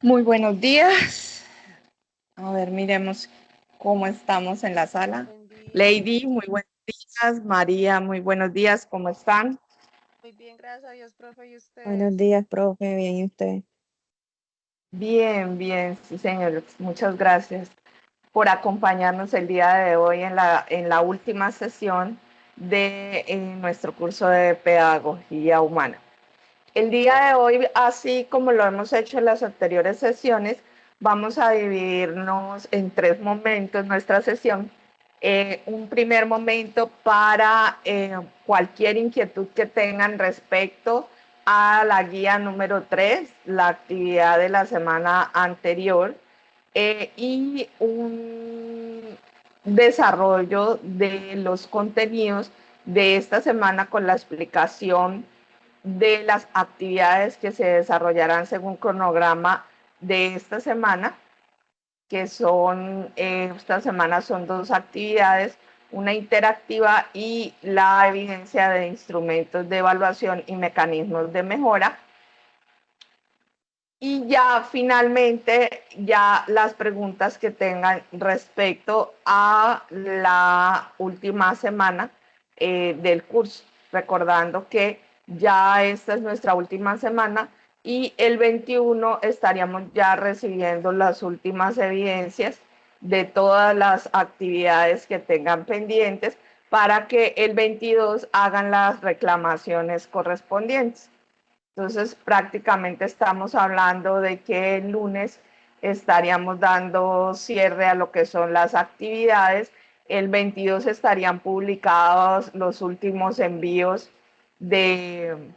Muy buenos días. A ver, miremos cómo estamos en la sala. Buen día. Lady, muy buenos días. María, muy buenos días. ¿Cómo están? Muy bien, gracias a Dios, profe. ¿Y Buenos ustedes? días, profe, bien, ¿y usted? Bien, bien, sí, señor. Muchas gracias por acompañarnos el día de hoy en la última sesión de nuestro curso de Pedagogía Humana. El día de hoy, así como lo hemos hecho en las anteriores sesiones, vamos a dividirnos en tres momentos nuestra sesión. Un primer momento para cualquier inquietud que tengan respecto a la guía número 3, la actividad de la semana anterior, y un desarrollo de los contenidos de esta semana con la explicación de las actividades que se desarrollarán según cronograma de esta semana, que son, esta semana son dos actividades, una interactiva y la evidencia de instrumentos de evaluación y mecanismos de mejora. Y ya finalmente, ya las preguntas que tengan respecto a la última semana del curso, recordando que ya esta es nuestra última semana y el 21 estaríamos ya recibiendo las últimas evidencias de todas las actividades que tengan pendientes para que el 22 hagan las reclamaciones correspondientes. Entonces, prácticamente estamos hablando de que el lunes estaríamos dando cierre a lo que son las actividades. El 22 estarían publicados los últimos envíos de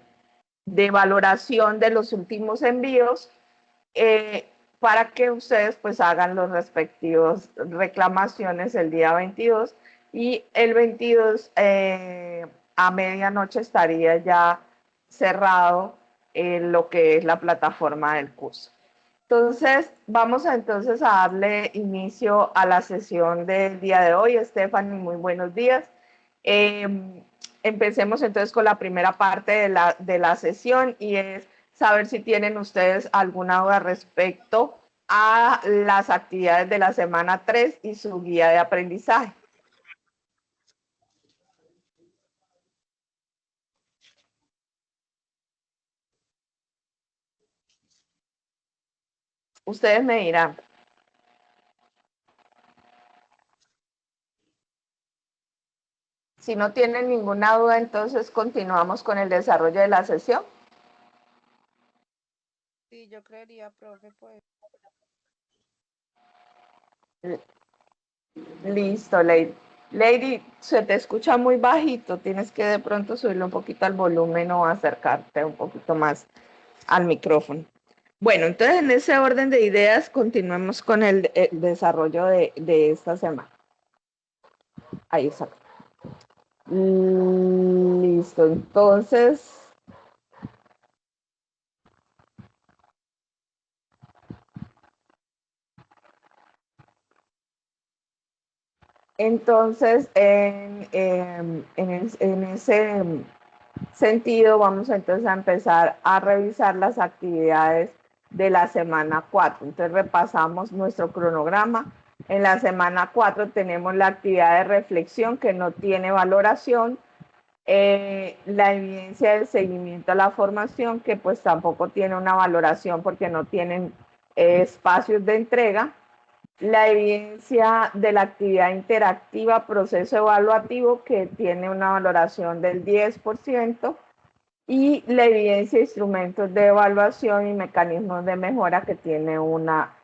valoración de los últimos envíos, para que ustedes pues hagan los respectivos reclamaciones el día 22 y el 22 a medianoche estaría ya cerrado lo que es la plataforma del curso. Entonces, vamos entonces a darle inicio a la sesión del día de hoy. Stephanie, muy buenos días. Empecemos entonces con la primera parte de la sesión y es saber si tienen ustedes alguna duda respecto a las actividades de la semana 3 y su guía de aprendizaje. Ustedes me dirán. Si no tienen ninguna duda, entonces continuamos con el desarrollo de la sesión. Sí, yo creería, profe, pues. Listo, Lady. Lady, se te escucha muy bajito, tienes que de pronto subirle un poquito al volumen o acercarte un poquito más al micrófono. Bueno, entonces en ese orden de ideas continuemos con el desarrollo de esta semana. Ahí está. Listo, entonces en ese sentido, vamos entonces a empezar a revisar las actividades de la semana 4. Entonces repasamos nuestro cronograma. En la semana 4 tenemos la actividad de reflexión que no tiene valoración, la evidencia del seguimiento a la formación que pues tampoco tiene una valoración porque no tienen espacios de entrega, la evidencia de la actividad interactiva, proceso evaluativo, que tiene una valoración del 10%, y la evidencia de instrumentos de evaluación y mecanismos de mejora, que tiene una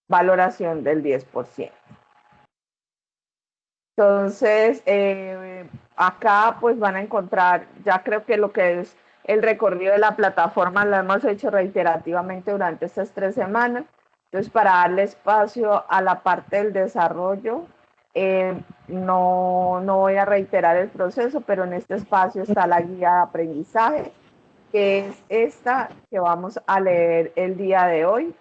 valoración del 10%. Entonces, acá pues van a encontrar, ya creo que lo que es el recorrido de la plataforma lo hemos hecho reiterativamente durante estas 3 semanas. Entonces, para darle espacio a la parte del desarrollo, no voy a reiterar el proceso, pero en este espacio está la guía de aprendizaje, que es esta que vamos a leer el día de hoy,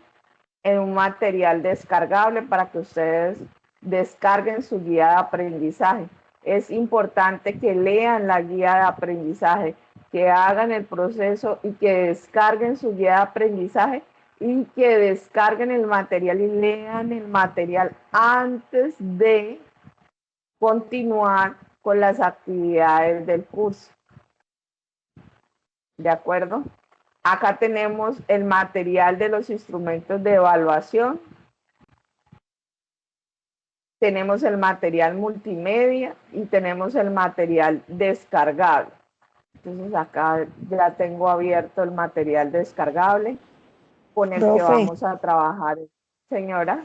en un material descargable para que ustedes descarguen su guía de aprendizaje. Es importante que lean la guía de aprendizaje, que hagan el proceso y que descarguen su guía de aprendizaje y que descarguen el material y lean el material antes de continuar con las actividades del curso. ¿De acuerdo? Acá tenemos el material de los instrumentos de evaluación. Tenemos el material multimedia y tenemos el material descargable. Entonces acá ya tengo abierto el material descargable con el que Profe, vamos a trabajar. Señora.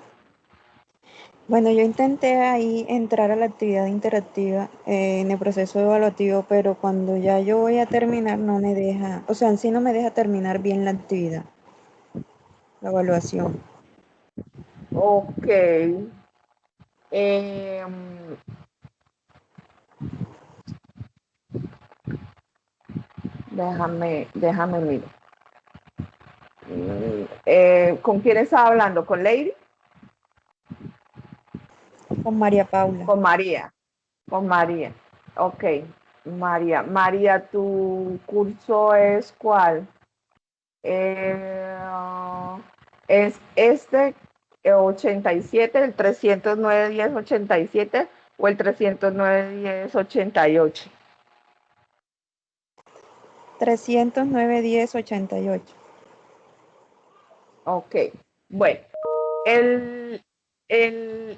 bueno, yo intenté ahí entrar a la actividad interactiva en el proceso evaluativo, pero cuando ya yo voy a terminar no me deja, o sea, en sí no me deja terminar bien la actividad, la evaluación. Ok. Eh, déjame mirar. ¿Con quién estaba hablando? ¿Con Lady? Con María Paula. Con María. Con María. Ok. María. María, ¿tu curso es cuál? Es este 87, el 309-10-87 o el 309-10-88. 309-10-88. Ok, bueno,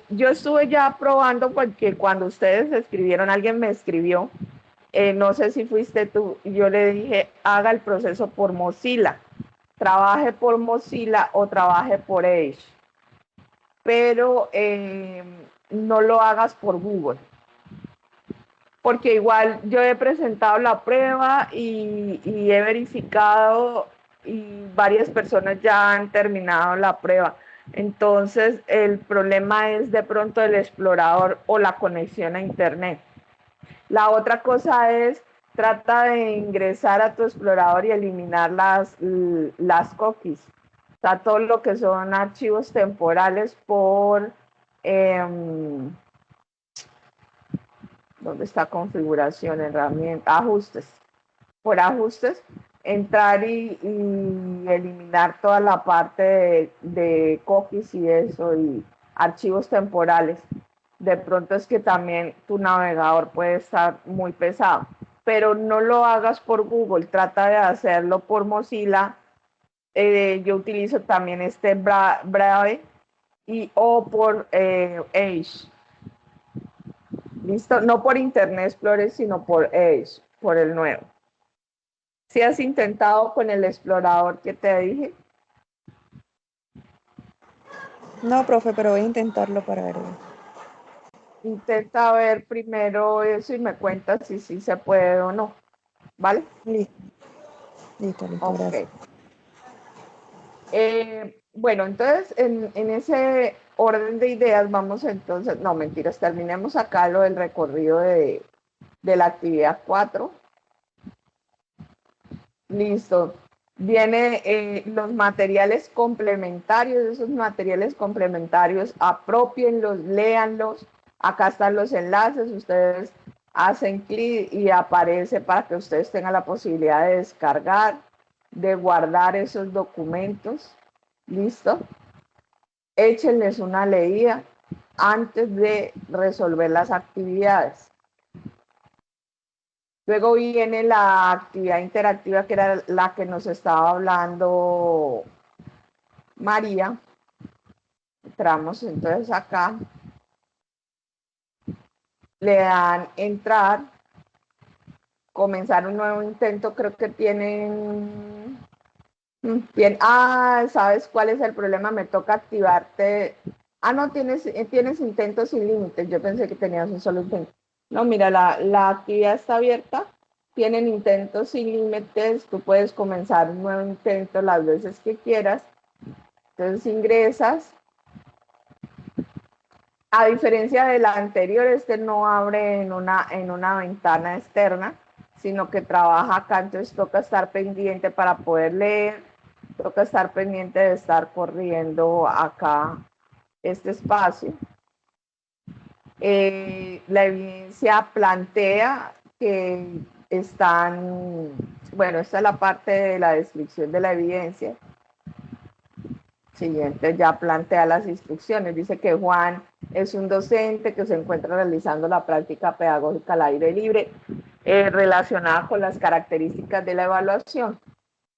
yo estuve ya probando porque cuando ustedes escribieron, alguien me escribió, no sé si fuiste tú, y yo le dije, haga el proceso por Mozilla, trabaje por Mozilla o trabaje por Edge, pero no lo hagas por Google, porque igual yo he presentado la prueba y he verificado y varias personas ya han terminado la prueba. Entonces, el problema es de pronto el explorador o la conexión a internet. La otra cosa es, trata de ingresar a tu explorador y eliminar las cookies. O sea, todo lo que son archivos temporales por... ¿dónde está configuración, herramienta, ajustes? Por ajustes, entrar y eliminar toda la parte de cookies y eso, y archivos temporales. De pronto es que también tu navegador puede estar muy pesado, pero no lo hagas por Google, trata de hacerlo por Mozilla. Yo utilizo también este Brave o por Edge. ¿Listo? No por Internet Explorer, sino por Edge, por el nuevo. ¿Si has intentado con el explorador que te dije? No, profe, pero voy a intentarlo para ver. Intenta ver primero eso y me cuentas si sí se puede o no. ¿Vale? Listo, listo, listo, Ok. gracias. Bueno, entonces en ese orden de ideas vamos entonces, no mentiras, terminemos acá lo del recorrido de la actividad 4. Listo. Viene los materiales complementarios, esos materiales complementarios, apropienlos, léanlos. Acá están los enlaces, ustedes hacen clic y aparece para que ustedes tengan la posibilidad de descargar, de guardar esos documentos. ¿Listo? Échenles una leída antes de resolver las actividades. Luego viene la actividad interactiva, que era la que nos estaba hablando María. Entramos entonces acá, le dan entrar, comenzar un nuevo intento, creo que tienen... Bien, ¿sabes cuál es el problema? Me toca activarte. No, tienes intentos sin límites. Yo pensé que tenías un solo intento. No, mira, la actividad está abierta. Tienen intentos sin límites. Tú puedes comenzar un nuevo intento las veces que quieras. Entonces ingresas. A diferencia de la anterior, este no abre en una ventana externa, sino que trabaja acá. Entonces toca estar pendiente para poder leer. Toca estar pendiente de estar corriendo acá este espacio. La evidencia plantea que están, bueno, esta es la parte de la descripción de la evidencia. Siguiente, ya plantea las instrucciones. Dice que Juan es un docente que se encuentra realizando la práctica pedagógica al aire libre relacionada con las características de la evaluación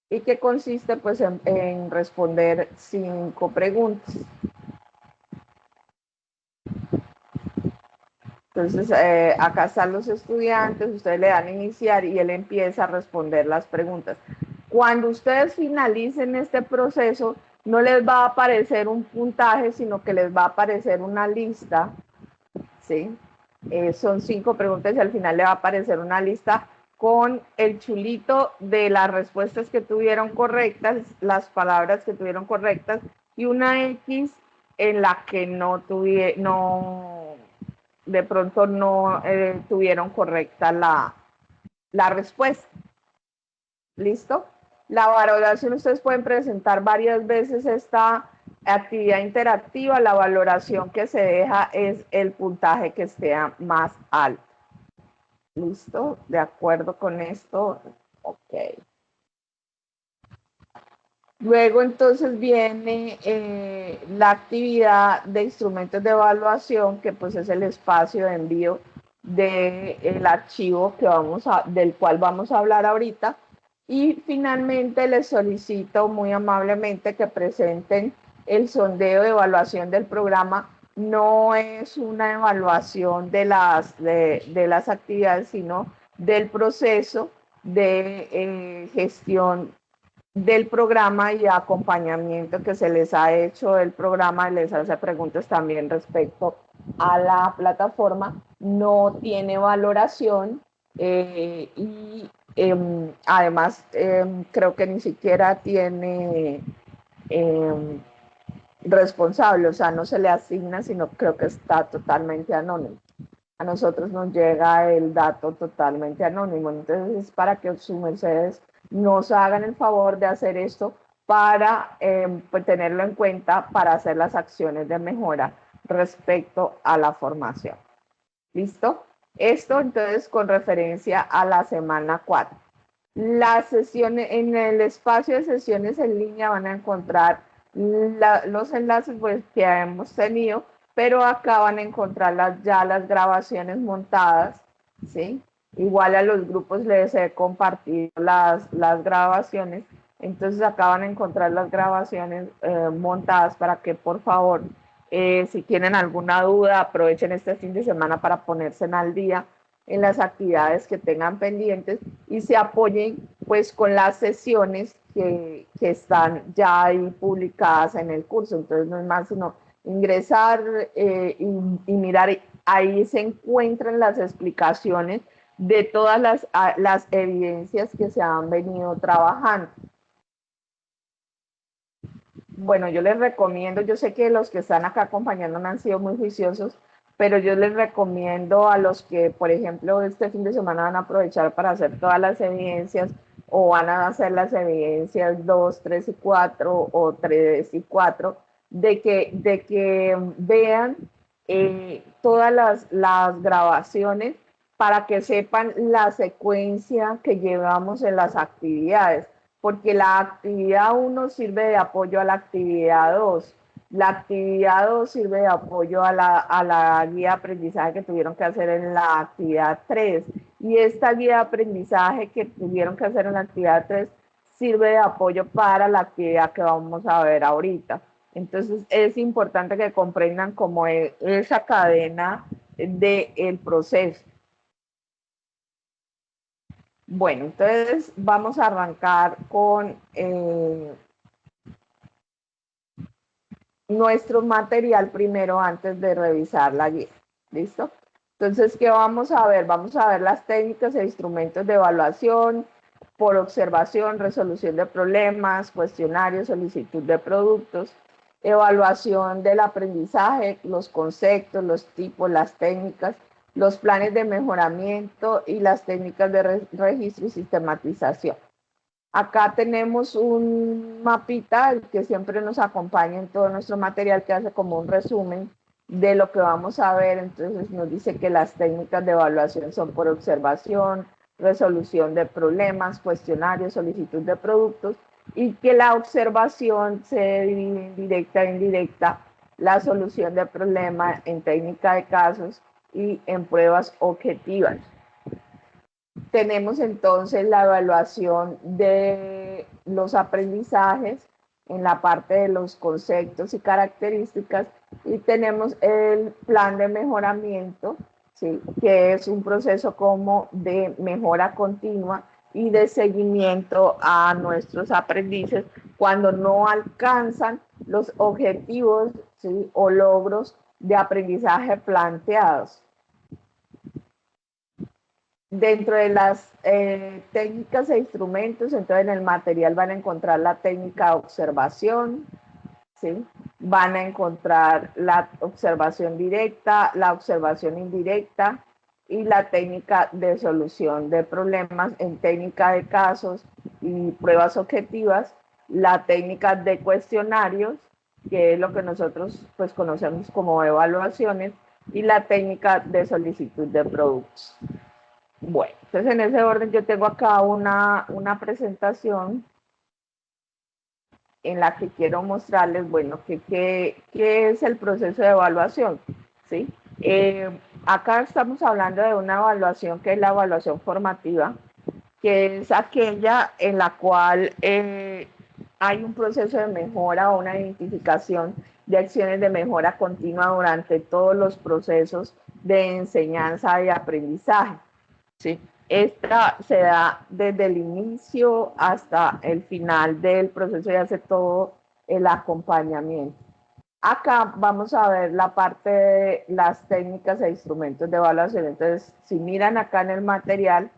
y que consiste pues en responder 5 preguntas. Entonces, acá están los estudiantes, ustedes le dan a iniciar y él empieza a responder las preguntas. Cuando ustedes finalicen este proceso, no les va a aparecer un puntaje, sino que les va a aparecer una lista, ¿sí? Son 5 preguntas y al final le va a aparecer una lista con el chulito de las respuestas que tuvieron correctas, las palabras que tuvieron correctas y una X en la que de pronto no tuvieron correcta la respuesta. ¿Listo? La valoración, ustedes pueden presentar varias veces esta actividad interactiva. La valoración que se deja es el puntaje que esté más alto. ¿Listo? ¿De acuerdo con esto? Ok. Luego entonces viene la actividad de instrumentos de evaluación, que pues es el espacio de envío del archivo del cual vamos a hablar ahorita. Y finalmente les solicito muy amablemente que presenten el sondeo de evaluación del programa. No es una evaluación de las actividades, sino del proceso de gestión del programa y acompañamiento que se les ha hecho del programa, les hace preguntas también respecto a la plataforma, no tiene valoración y además creo que ni siquiera tiene responsable, o sea, no se le asigna, sino creo que está totalmente anónimo. A nosotros nos llega el dato totalmente anónimo, entonces es para que sus mercedes nos hagan el favor de hacer esto para pues, tenerlo en cuenta para hacer las acciones de mejora respecto a la formación. ¿Listo? Esto entonces con referencia a la semana 4. Las sesiones, en el espacio de sesiones en línea van a encontrar los enlaces pues, que hemos tenido, pero acá van a encontrar ya las grabaciones montadas, ¿sí? Igual a los grupos les he compartido las grabaciones, entonces acá van a encontrar las grabaciones montadas para que por favor, si tienen alguna duda, aprovechen este fin de semana para ponerse al día en las actividades que tengan pendientes y se apoyen pues con las sesiones que están ya ahí publicadas en el curso. Entonces no es más sino ingresar y mirar, ahí se encuentran las explicaciones de todas las evidencias que se han venido trabajando. Bueno, yo les recomiendo, yo sé que los que están acá acompañándome han sido muy juiciosos, pero yo les recomiendo a los que, por ejemplo, este fin de semana van a aprovechar para hacer todas las evidencias o van a hacer las evidencias 2, 3 y 4 o 3 y 4, de que vean todas las grabaciones para que sepan la secuencia que llevamos en las actividades, porque la actividad 1 sirve de apoyo a la actividad 2. La actividad 2 sirve de apoyo a la guía de aprendizaje que tuvieron que hacer en la actividad 3. Y esta guía de aprendizaje que tuvieron que hacer en la actividad 3 sirve de apoyo para la actividad que vamos a ver ahorita. Entonces es importante que comprendan cómo es esa cadena del proceso. Bueno, entonces vamos a arrancar con nuestro material primero antes de revisar la guía. ¿Listo? Entonces, ¿qué vamos a ver? Vamos a ver las técnicas e instrumentos de evaluación por observación, resolución de problemas, cuestionarios, solicitud de productos, evaluación del aprendizaje, los conceptos, los tipos, las técnicas, los planes de mejoramiento y las técnicas de registro y sistematización. Acá tenemos un mapita que siempre nos acompaña en todo nuestro material que hace como un resumen de lo que vamos a ver. Entonces nos dice que las técnicas de evaluación son por observación, resolución de problemas, cuestionarios, solicitud de productos y que la observación se divide en directa e indirecta, la solución de problemas en técnica de casos y en pruebas objetivas. Tenemos entonces la evaluación de los aprendizajes en la parte de los conceptos y características y tenemos el plan de mejoramiento, ¿sí? Que es un proceso como de mejora continua y de seguimiento a nuestros aprendices cuando no alcanzan los objetivos, ¿sí? O logros de aprendizaje planteados. Dentro de las técnicas e instrumentos, entonces en el material van a encontrar la técnica de observación, ¿sí? Van a encontrar la observación directa, la observación indirecta y la técnica de solución de problemas en técnica de casos y pruebas objetivas, la técnica de cuestionarios, que es lo que nosotros pues conocemos como evaluaciones, y la técnica de solicitud de productos. Bueno, entonces en ese orden yo tengo acá una presentación en la que quiero mostrarles, bueno, qué es el proceso de evaluación, ¿sí? Acá estamos hablando de una evaluación que es la evaluación formativa, que es aquella en la cual hay un proceso de mejora o una identificación de acciones de mejora continua durante todos los procesos de enseñanza y aprendizaje, ¿sí? Esta se da desde el inicio hasta el final del proceso y hace todo el acompañamiento. Acá vamos a ver la parte de las técnicas e instrumentos de evaluación. Entonces, si miran acá en el material,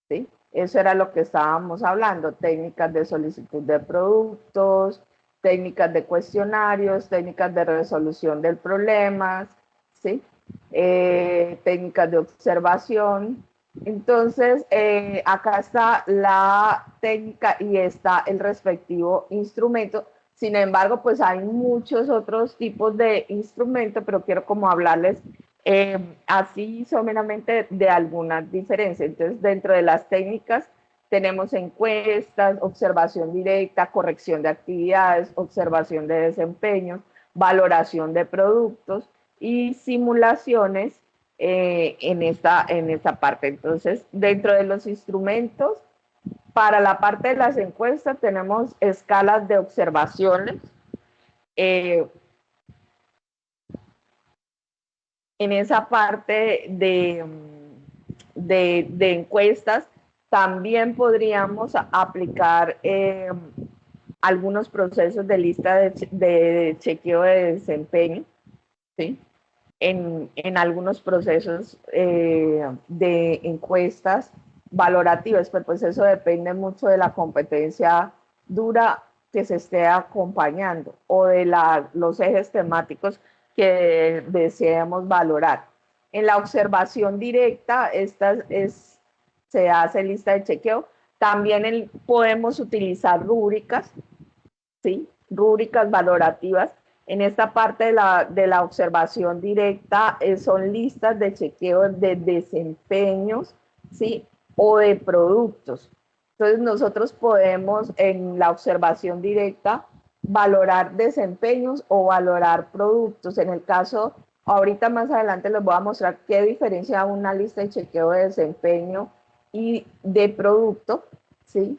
¿sí? Eso era lo que estábamos hablando, técnicas de solicitud de productos, técnicas de cuestionarios, técnicas de resolución de problemas, ¿sí? Técnicas de observación. Entonces, acá está la técnica y está el respectivo instrumento. Sin embargo, pues hay muchos otros tipos de instrumentos, pero quiero como hablarles así someramente de algunas diferencias. Entonces, dentro de las técnicas tenemos encuestas, observación directa, corrección de actividades, observación de desempeños, valoración de productos y simulaciones en esta parte. Entonces, dentro de los instrumentos, para la parte de las encuestas tenemos escalas de observaciones. En esa parte de encuestas también podríamos aplicar algunos procesos de lista de chequeo de desempeño, ¿sí? En algunos procesos de encuestas valorativas, pero pues eso depende mucho de la competencia dura que se esté acompañando o de los ejes temáticos que deseemos valorar. En la observación directa, se hace lista de chequeo. También podemos utilizar rúbricas, ¿sí? Rúbricas valorativas. En esta parte de la observación directa son listas de chequeo de desempeños, ¿sí? O de productos. Entonces nosotros podemos en la observación directa valorar desempeños o valorar productos. En el caso, ahorita más adelante les voy a mostrar qué diferencia una lista de chequeo de desempeño y de producto, ¿sí?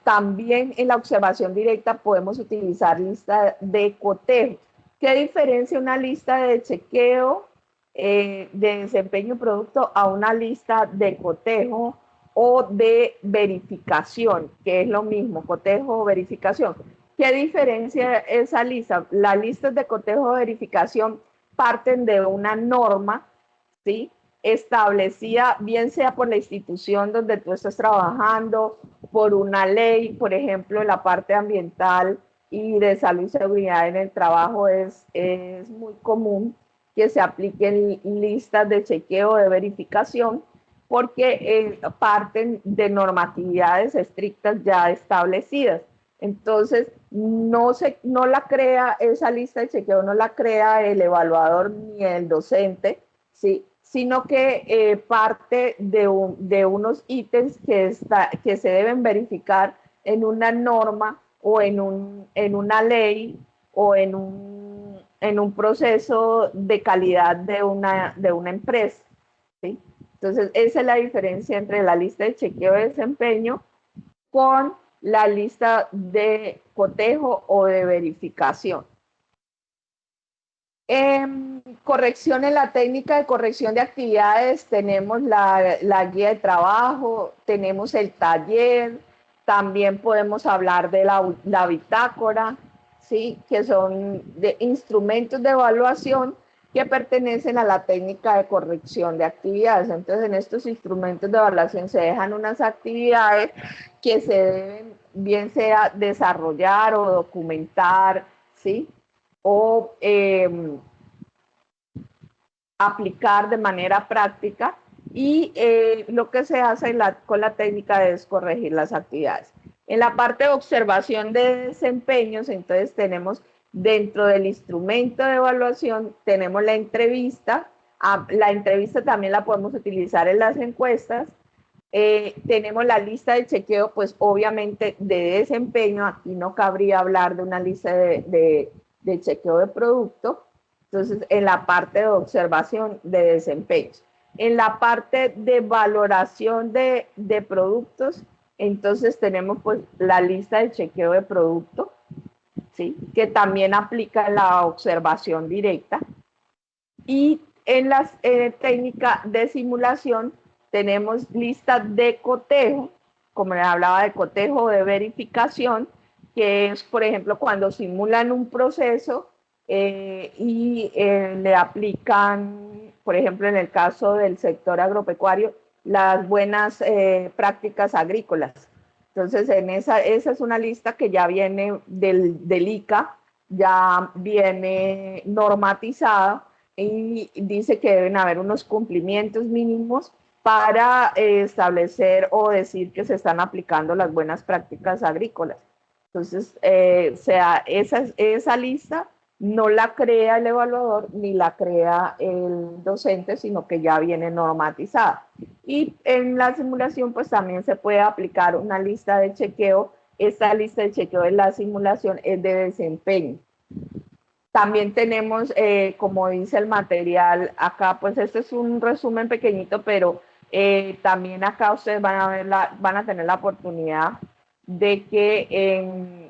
También en la observación directa podemos utilizar lista de cotejo. ¿Qué diferencia una lista de chequeo de desempeño y producto a una lista de cotejo o de verificación, que es lo mismo, cotejo o verificación? ¿Qué diferencia esa lista? Las listas de cotejo o verificación parten de una norma, ¿sí? Establecida, bien sea por la institución donde tú estás trabajando, por una ley, por ejemplo, la parte ambiental y de salud y seguridad en el trabajo es muy común que se apliquen listas de chequeo de verificación porque parten de normatividades estrictas ya establecidas. Entonces, no la crea esa lista de chequeo, no la crea el evaluador ni el docente, ¿sí? Sino que parte de unos ítems que se deben verificar en una norma o en una ley o en un proceso de calidad de una empresa, ¿sí? Entonces, esa es la diferencia entre la lista de chequeo de desempeño con la lista de cotejo o de verificación. Corrección en la técnica de corrección de actividades, tenemos la guía de trabajo, tenemos el taller, también podemos hablar de la bitácora, ¿sí? Que son de instrumentos de evaluación que pertenecen a la técnica de corrección de actividades. Entonces, en estos instrumentos de evaluación se dejan unas actividades que se deben, bien sea desarrollar o documentar, ¿sí? O aplicar de manera práctica, y lo que se hace con la técnica es corregir las actividades. En la parte de observación de desempeños, entonces tenemos dentro del instrumento de evaluación, tenemos la entrevista. La entrevista también la podemos utilizar en las encuestas. Tenemos la lista de chequeo, pues obviamente de desempeño. Aquí no cabría hablar de una lista de chequeo de producto. Entonces, en la parte de observación de desempeño. En la parte de valoración de productos, entonces tenemos pues la lista de chequeo de producto, ¿sí? Que también aplica la observación directa. Y en la técnica de simulación tenemos lista de cotejo, como les hablaba, de cotejo de verificación, que es, por ejemplo, cuando simulan un proceso le aplican, por ejemplo, en el caso del sector agropecuario, las buenas prácticas agrícolas. Entonces, esa es una lista que ya viene del ICA, ya viene normatizada, y dice que deben haber unos cumplimientos mínimos para establecer o decir que se están aplicando las buenas prácticas agrícolas. Entonces, esa lista no la crea el evaluador ni la crea el docente, sino que ya viene normatizada. Y en la simulación, pues también se puede aplicar una lista de chequeo. Esta lista de chequeo de la simulación es de desempeño. También tenemos, como dice el material, acá pues este es un resumen pequeñito, pero también acá ustedes van a tener la oportunidad de que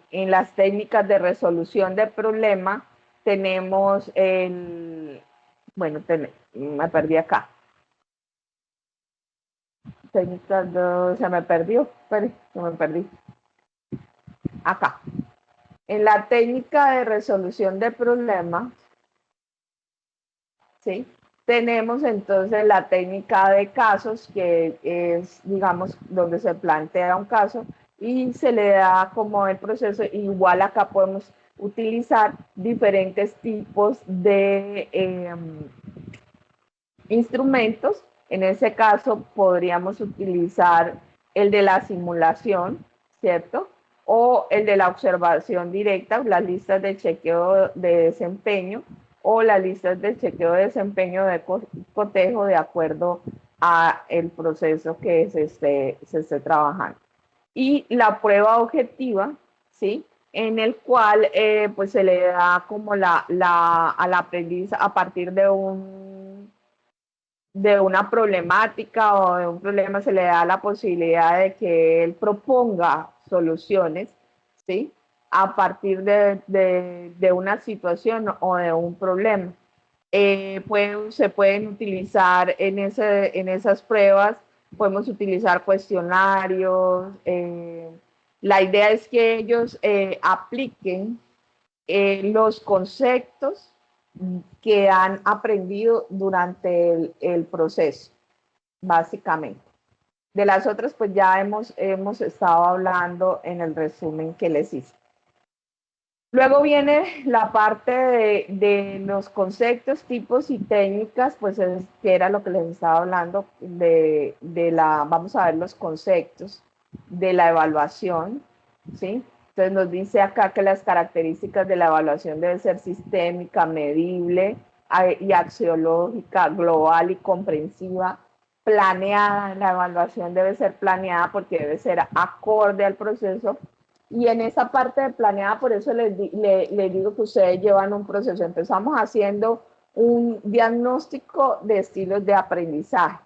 en las técnicas de resolución de problema tenemos bueno, me perdí acá. Técnicas se me perdió, se me perdí. Acá. En la técnica de resolución de problemas, ¿sí? Tenemos entonces la técnica de casos, que es, digamos, donde se plantea un caso y se le da como el proceso. Igual acá podemos utilizar diferentes tipos de instrumentos. En ese caso podríamos utilizar el de la simulación, ¿cierto? O el de la observación directa, las listas de chequeo de desempeño, o las listas de chequeo de desempeño de cotejo, de acuerdo a el proceso que se esté trabajando. Y la prueba objetiva, ¿sí? En el cual pues se le da como al aprendiz, a partir de una problemática o de un problema, se le da la posibilidad de que él proponga soluciones, ¿sí? A partir de una situación o de un problema. Se pueden utilizar en esas pruebas, podemos utilizar cuestionarios. La idea es que ellos apliquen los conceptos que han aprendido durante el proceso, básicamente. De las otras, pues ya hemos estado hablando en el resumen que les hice. Luego viene la parte de los conceptos, tipos y técnicas, pues que era lo que les estaba hablando, vamos a ver los conceptos de la evaluación, ¿sí? Entonces nos dice acá que las características de la evaluación deben ser sistémica, medible y axiológica, global y comprensiva. planeada, la evaluación debe ser planeada porque debe ser acorde al proceso. Y en esa parte de planeada, por eso les digo que ustedes llevan un proceso. Empezamos haciendo un diagnóstico de estilos de aprendizaje,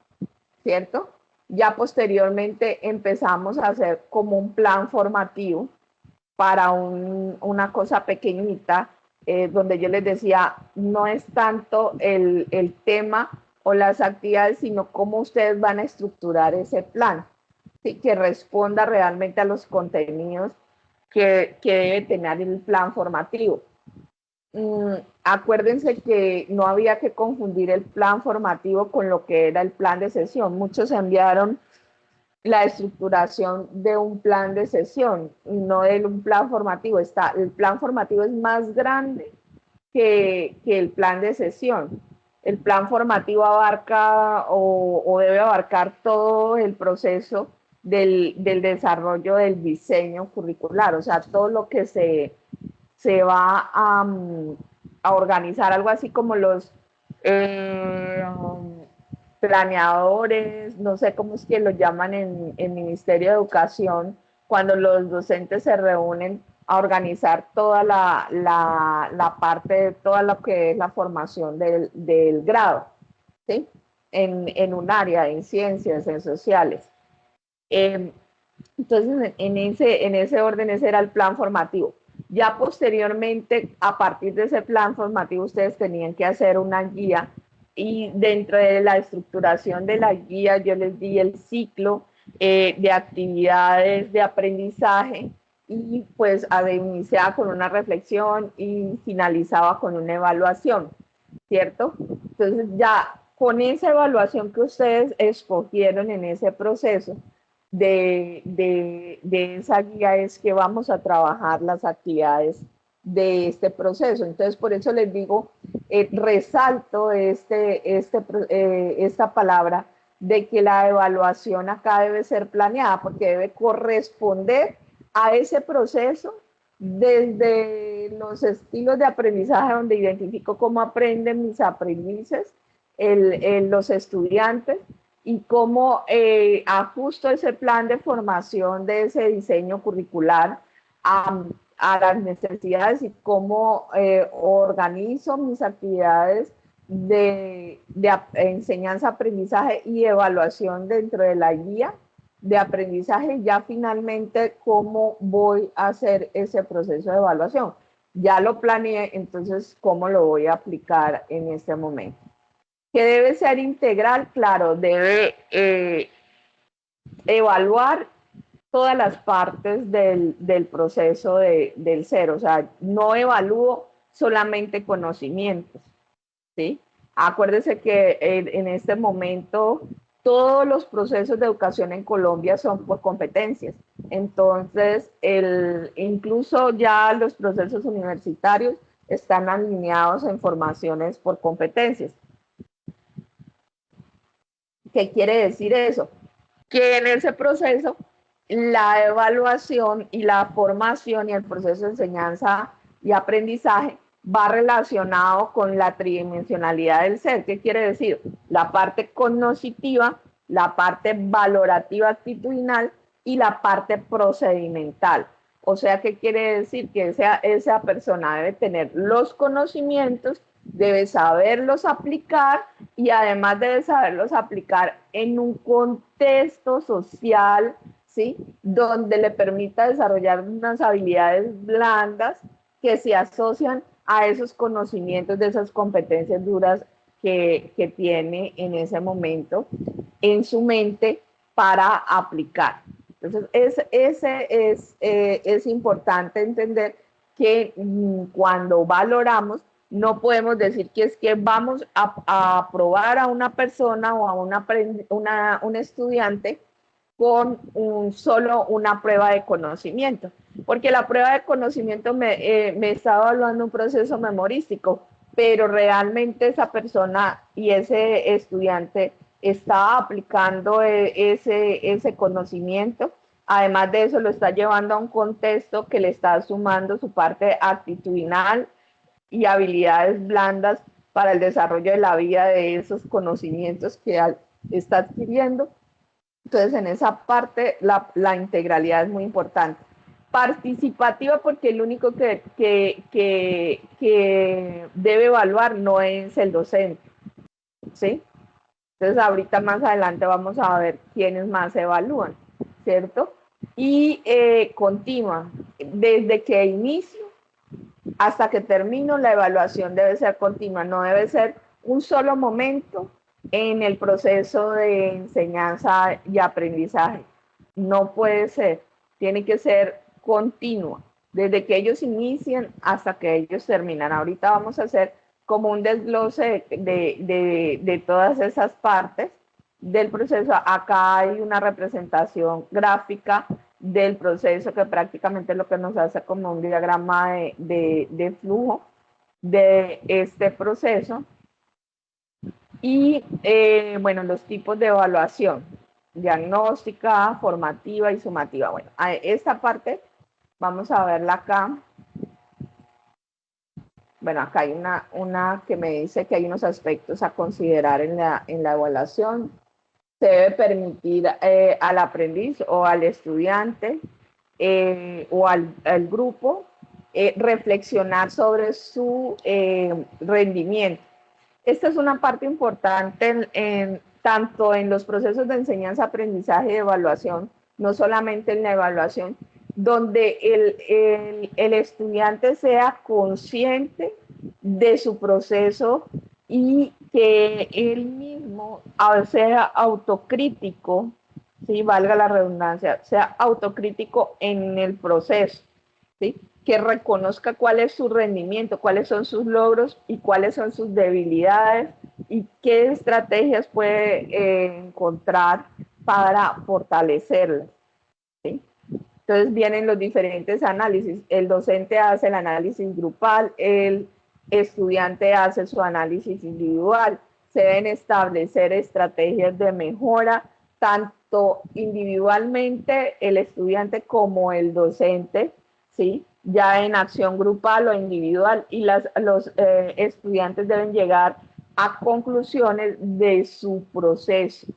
¿cierto? Ya posteriormente empezamos a hacer como un plan formativo para una cosa pequeñita, donde yo les decía, no es tanto el tema o las actividades, sino cómo ustedes van a estructurar ese plan, ¿sí? Que responda realmente a los contenidos que debe tener el plan formativo. Acuérdense que no había que confundir el plan formativo con lo que era el plan de sesión. Muchos enviaron la estructuración de un plan de sesión, no de un plan formativo. El plan formativo es más grande que el plan de sesión. El plan formativo abarca o debe abarcar todo el proceso del desarrollo del diseño curricular, o sea, todo lo que se va a organizar, algo así como los planeadores, no sé cómo es que lo llaman en Ministerio de Educación, cuando los docentes se reúnen a organizar toda la parte de toda lo que es la formación del grado, ¿sí? En un área, en ciencias, en sociales. Entonces, en ese orden, ese era el plan formativo. Ya posteriormente, a partir de ese plan formativo, ustedes tenían que hacer una guía y dentro de la estructuración de la guía yo les di el ciclo de actividades de aprendizaje y pues iniciaba con una reflexión y finalizaba con una evaluación, ¿cierto? Entonces ya con esa evaluación que ustedes escogieron en ese proceso, de esa guía es que vamos a trabajar las actividades de este proceso. Entonces, por eso les digo, resalto esta palabra de que la evaluación acá debe ser planeada porque debe corresponder a ese proceso desde los estilos de aprendizaje donde identifico cómo aprenden mis aprendices, los estudiantes, y cómo ajusto ese plan de formación de ese diseño curricular a las necesidades y cómo organizo mis actividades de enseñanza, aprendizaje y evaluación dentro de la guía de aprendizaje, ya finalmente cómo voy a hacer ese proceso de evaluación. Ya lo planeé, entonces cómo lo voy a aplicar en este momento. Que debe ser integral, claro, debe evaluar todas las partes del proceso del ser, o sea, no evalúo solamente conocimientos, ¿sí? Acuérdense que en este momento todos los procesos de educación en Colombia son por competencias, entonces incluso ya los procesos universitarios están alineados en formaciones por competencias. ¿Qué quiere decir eso? Que en ese proceso la evaluación y la formación y el proceso de enseñanza y aprendizaje va relacionado con la tridimensionalidad del ser. ¿Qué quiere decir? La parte cognitiva, la parte valorativa actitudinal y la parte procedimental. O sea, ¿qué quiere decir? Que esa persona debe tener los conocimientos, debe saberlos aplicar y además debe saberlos aplicar en un contexto social, ¿sí? Donde le permita desarrollar unas habilidades blandas que se asocian a esos conocimientos, de esas competencias duras que tiene en ese momento en su mente para aplicar. Entonces, es importante entender que cuando valoramos, no podemos decir que es que vamos a aprobar a una persona o a un estudiante con solo una prueba de conocimiento, porque la prueba de conocimiento me está evaluando un proceso memorístico, pero realmente esa persona y ese estudiante está aplicando ese conocimiento. Además de eso, lo está llevando a un contexto que le está sumando su parte actitudinal y habilidades blandas para el desarrollo de la vida de esos conocimientos está adquiriendo. Entonces, en esa parte, la integralidad es muy importante. Participativa, porque el único que debe evaluar no es el docente, ¿sí? Entonces, ahorita más adelante vamos a ver quiénes más evalúan, ¿cierto? Y continua, desde que inicio hasta que termino, la evaluación debe ser continua, no debe ser un solo momento en el proceso de enseñanza y aprendizaje. No puede ser, tiene que ser continua, desde que ellos inician hasta que ellos terminan. Ahorita vamos a hacer como un desglose de todas esas partes del proceso. Acá hay una representación gráfica del proceso, que prácticamente es lo que nos hace como un diagrama de flujo de este proceso. Y bueno, los tipos de evaluación: diagnóstica, formativa y sumativa. Bueno, a esta parte vamos a verla acá. Bueno, acá hay una que me dice que hay unos aspectos a considerar en la evaluación. Se debe permitir al aprendiz o al estudiante o al grupo reflexionar sobre su rendimiento. Esta es una parte importante tanto en los procesos de enseñanza, aprendizaje y evaluación, no solamente en la evaluación, donde el estudiante sea consciente de su proceso y que él mismo sea autocrítico, ¿sí? Valga la redundancia, sea autocrítico en el proceso, ¿sí? Que reconozca cuál es su rendimiento, cuáles son sus logros y cuáles son sus debilidades y qué estrategias puede encontrar para fortalecerlas, ¿sí? Entonces vienen los diferentes análisis. El docente hace el análisis grupal, el estudiante hace su análisis individual. Se deben establecer estrategias de mejora, tanto individualmente el estudiante como el docente, ¿sí? Ya en acción grupal o individual, y los estudiantes deben llegar a conclusiones de su proceso.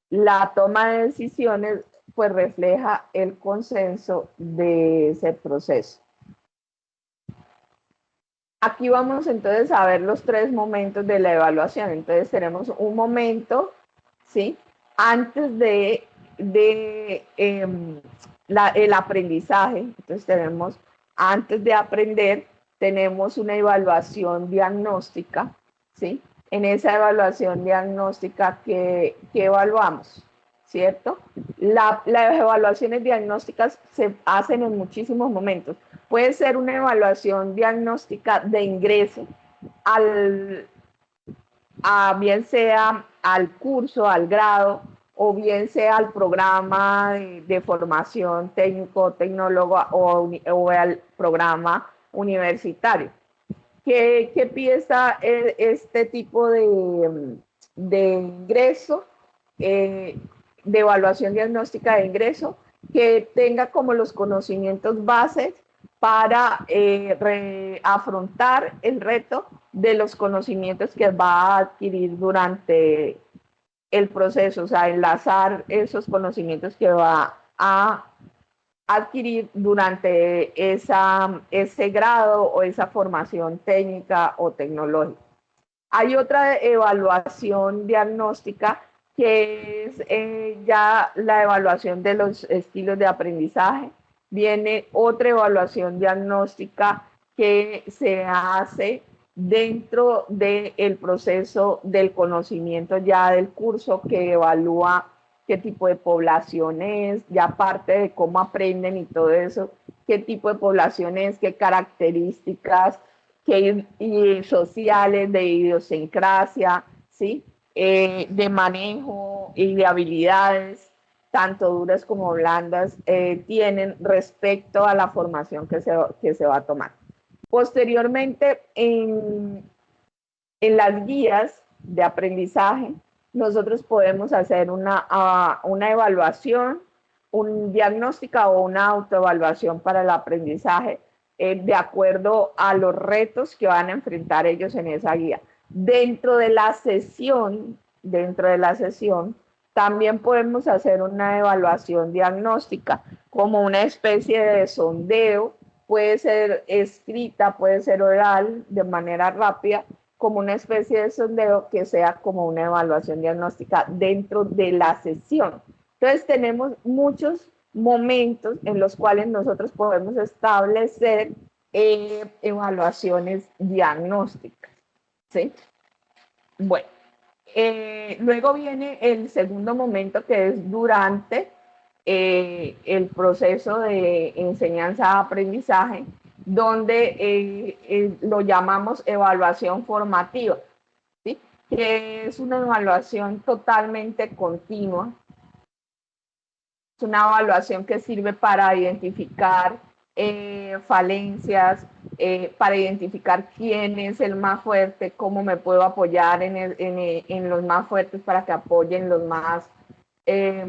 La toma de decisiones pues refleja el consenso de ese proceso. Aquí vamos entonces a ver los tres momentos de la evaluación. Entonces tenemos un momento, ¿sí? Antes el aprendizaje. Entonces tenemos, antes de aprender, tenemos una evaluación diagnóstica, ¿sí? En esa evaluación diagnóstica que evaluamos, ¿cierto? Las evaluaciones diagnósticas se hacen en muchísimos momentos. Puede ser una evaluación diagnóstica de ingreso, bien sea al curso, al grado, o bien sea al programa de formación técnico, tecnólogo o al programa universitario. ¿Qué pide este tipo de ingreso, de evaluación diagnóstica de ingreso? Que tenga como los conocimientos bases para afrontar el reto de los conocimientos que va a adquirir durante el proceso, o sea, enlazar esos conocimientos que va a adquirir durante ese grado o esa formación técnica o tecnológica. Hay otra evaluación diagnóstica que es ya la evaluación de los estilos de aprendizaje. Viene otra evaluación diagnóstica que se hace dentro del proceso del conocimiento ya del curso, que evalúa qué tipo de población es, ya parte de cómo aprenden y todo eso, qué tipo de población es, qué características sociales, de idiosincrasia, ¿sí? De manejo y de habilidades, tanto duras como blandas, tienen respecto a la formación que se va a tomar. Posteriormente, en las guías de aprendizaje, nosotros podemos hacer una evaluación, un diagnóstico o una autoevaluación para el aprendizaje de acuerdo a los retos que van a enfrentar ellos en esa guía. Dentro de la sesión dentro de la sesión, también podemos hacer una evaluación diagnóstica como una especie de sondeo, puede ser escrita, puede ser oral, de manera rápida, como una especie de sondeo que sea como una evaluación diagnóstica dentro de la sesión. Entonces tenemos muchos momentos en los cuales nosotros podemos establecer evaluaciones diagnósticas, ¿sí? Bueno, luego viene el segundo momento, que es durante el proceso de enseñanza-aprendizaje, donde lo llamamos evaluación formativa, ¿sí? Que es una evaluación totalmente continua. Es una evaluación que sirve para identificar falencias, para identificar quién es el más fuerte, cómo me puedo apoyar en los más fuertes para que apoyen los más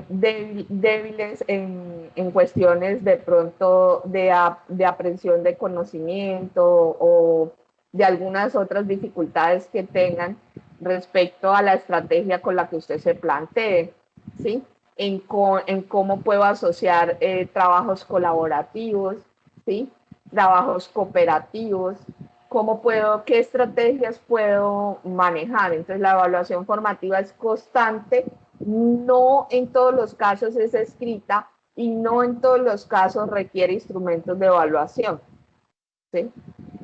débiles en cuestiones de pronto de aprehensión de conocimiento o de algunas otras dificultades que tengan respecto a la estrategia con la que usted se plantee, ¿sí? En cómo puedo asociar trabajos colaborativos, ¿sí? Trabajos cooperativos, qué estrategias puedo manejar. Entonces la evaluación formativa es constante, no en todos los casos es escrita y no en todos los casos requiere instrumentos de evaluación, ¿sí?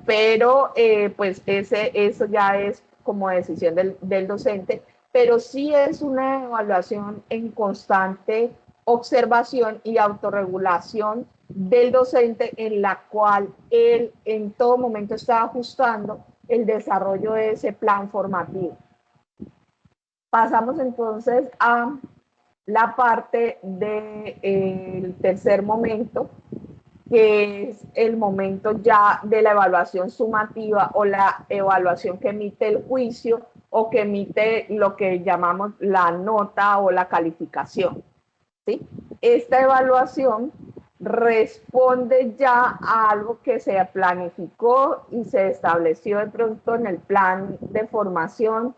Pero pues eso ya es como decisión del docente, pero sí es una evaluación en constante observación y autorregulación del docente, en la cual él en todo momento está ajustando el desarrollo de ese plan formativo. Pasamos entonces a la parte del tercer momento, que es el momento ya de la evaluación sumativa o la evaluación que emite el juicio o que emite lo que llamamos la nota o la calificación, ¿sí? Esta evaluación responde ya a algo que se planificó y se estableció de pronto en el plan de formación.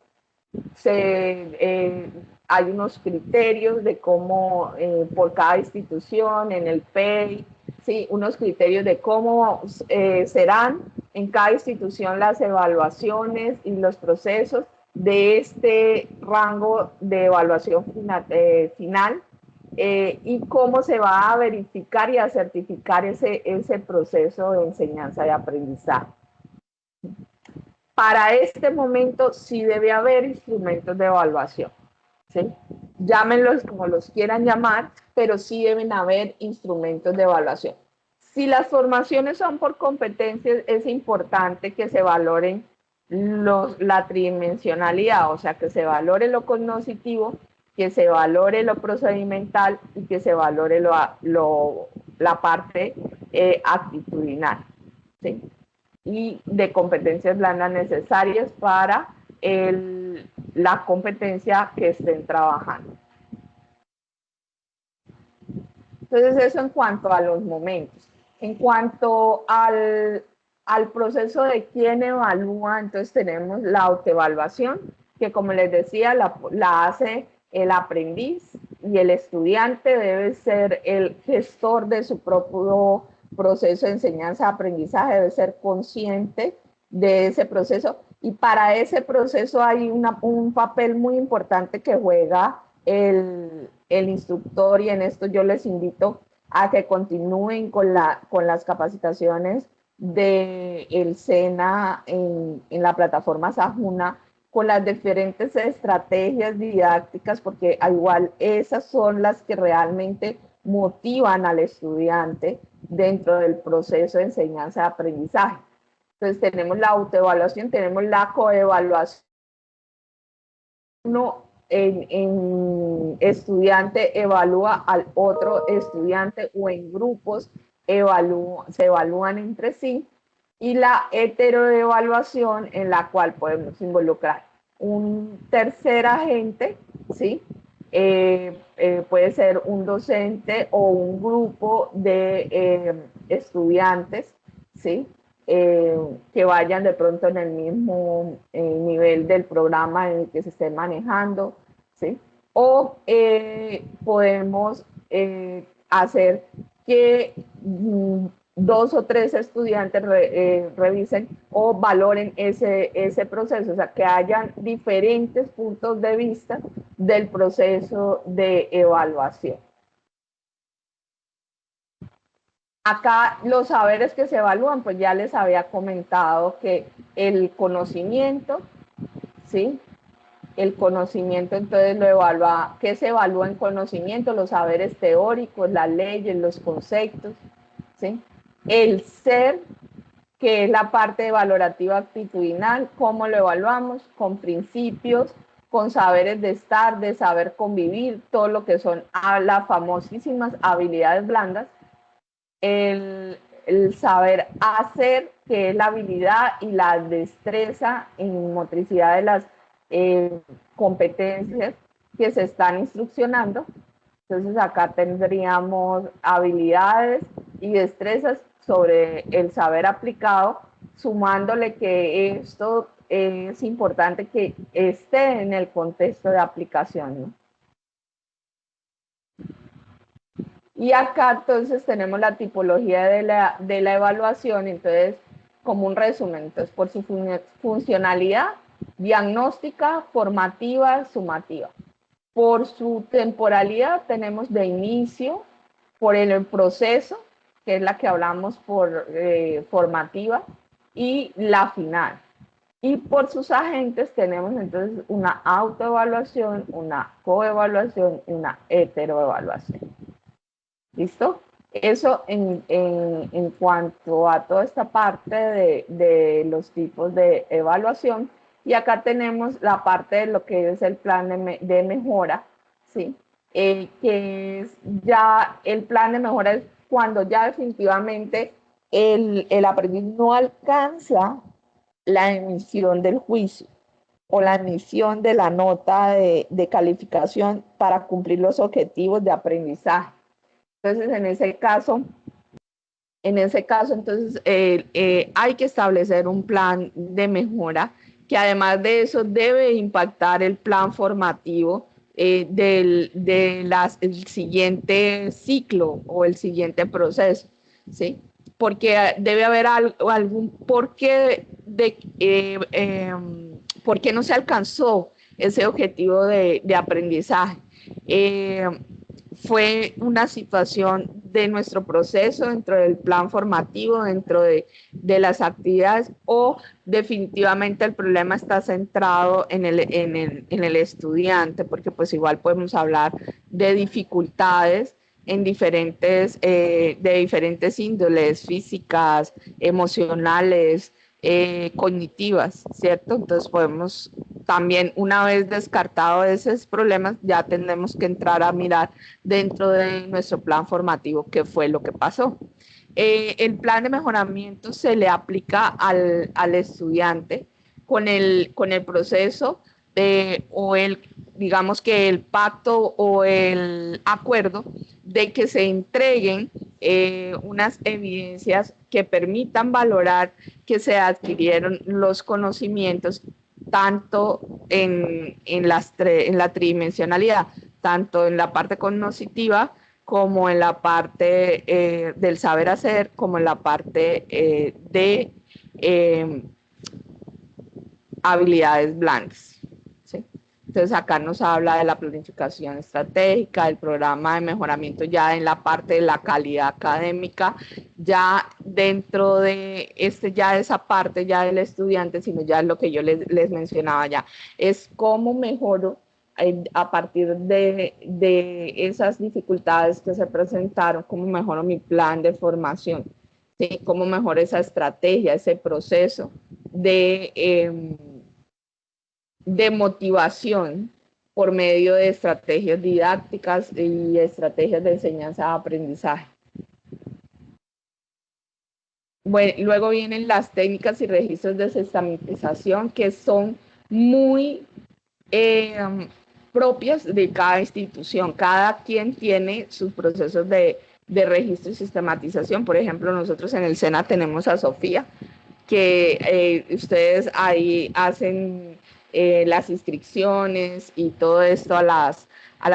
Hay unos criterios de cómo, por cada institución, en el PEI, ¿sí? Unos criterios de cómo serán en cada institución las evaluaciones y los procesos de este rango de evaluación final, y cómo se va a verificar y a certificar ese proceso de enseñanza y aprendizaje. Para este momento sí debe haber instrumentos de evaluación, ¿sí? Llámenlos como los quieran llamar, pero sí deben haber instrumentos de evaluación. Si las formaciones son por competencias, es importante que se valoren la tridimensionalidad, o sea, que se valore lo cognitivo, que se valore lo procedimental y que se valore la parte actitudinal, ¿sí? Y de competencias blandas necesarias para la competencia que estén trabajando. Entonces, eso en cuanto a los momentos. En cuanto al proceso de quién evalúa, entonces tenemos la autoevaluación, que como les decía, la hace el aprendiz, y el estudiante debe ser el gestor de su propio proceso de enseñanza-aprendizaje, debe ser consciente de ese proceso, y para ese proceso hay un papel muy importante que juega el instructor, y en esto yo les invito a que continúen con las capacitaciones del SENA en la plataforma Sajuna, con las diferentes estrategias didácticas, porque igual esas son las que realmente motivan al estudiante dentro del proceso de enseñanza-aprendizaje. Entonces tenemos la autoevaluación, tenemos la coevaluación. Uno en estudiante evalúa al otro estudiante, o en grupos se evalúan entre sí, y la heteroevaluación, en la cual podemos involucrar un tercer agente, ¿sí? Puede ser un docente o un grupo de estudiantes, ¿sí? Que vayan de pronto en el mismo nivel del programa en el que se esté manejando, ¿sí? O podemos hacer que 2 o 3 estudiantes revisen o valoren ese proceso, o sea, que hayan diferentes puntos de vista del proceso de evaluación. Acá los saberes que se evalúan, pues ya les había comentado que el conocimiento, ¿sí? El conocimiento entonces lo evalúa, ¿qué se evalúa en conocimiento? Los saberes teóricos, las leyes, los conceptos, ¿sí? El ser, que es la parte valorativa actitudinal, ¿cómo lo evaluamos? Con principios, con saberes de estar, de saber convivir, todo lo que son las famosísimas habilidades blandas. El saber hacer, que es la habilidad y la destreza en motricidad de las competencias que se están instruccionando. Entonces acá tendríamos habilidades y destrezas sobre el saber aplicado, sumándole que esto es importante que esté en el contexto de aplicación, ¿no? Y acá entonces tenemos la tipología de la evaluación, entonces como un resumen, entonces por su funcionalidad, diagnóstica, formativa, sumativa. Por su temporalidad tenemos de inicio, por el proceso, que es la que hablamos por formativa, y la final. Y por sus agentes tenemos entonces una autoevaluación, una coevaluación y una heteroevaluación. ¿Listo? Eso en cuanto a toda esta parte de los tipos de evaluación. Y acá tenemos la parte de lo que es el plan de mejora, ¿sí? Que es ya el plan de mejora es cuando ya definitivamente el aprendiz no alcanza la emisión del juicio o la emisión de la nota de calificación para cumplir los objetivos de aprendizaje. Entonces, en ese caso, entonces, hay que establecer un plan de mejora que además de eso debe impactar el plan formativo el siguiente ciclo o el siguiente proceso, ¿sí? Porque debe haber algún porqué por qué no se alcanzó ese objetivo de aprendizaje. Fue una situación de nuestro proceso dentro del plan formativo, dentro de las actividades, o definitivamente el problema está centrado en el estudiante, porque pues igual podemos hablar de dificultades en de diferentes índoles, físicas, emocionales, cognitivas, ¿cierto? Entonces podemos también, una vez descartado esos problemas, ya tenemos que entrar a mirar dentro de nuestro plan formativo qué fue lo que pasó. El plan de mejoramiento se le aplica al estudiante con el proceso digamos que el pacto o el acuerdo de que se entreguen unas evidencias que permitan valorar que se adquirieron los conocimientos tanto en la tridimensionalidad, tanto en la parte cognitiva como en la parte del saber hacer, como en la parte de habilidades blandas. ¿Sí? Entonces acá nos habla de la planificación estratégica, del programa de mejoramiento ya en la parte de la calidad académica, ya dentro de ya esa parte ya del estudiante, sino ya lo que yo les mencionaba ya, es cómo mejoro a partir de esas dificultades que se presentaron, cómo mejoro mi plan de formación, ¿sí? Cómo mejoro esa estrategia, ese proceso de motivación por medio de estrategias didácticas y estrategias de enseñanza-aprendizaje. Bueno, luego vienen las técnicas y registros de sistematización que son muy propias de cada institución. Cada quien tiene sus procesos de registro y sistematización. Por ejemplo, nosotros en el SENA tenemos a Sofía, que ustedes ahí hacen las inscripciones y todo esto a las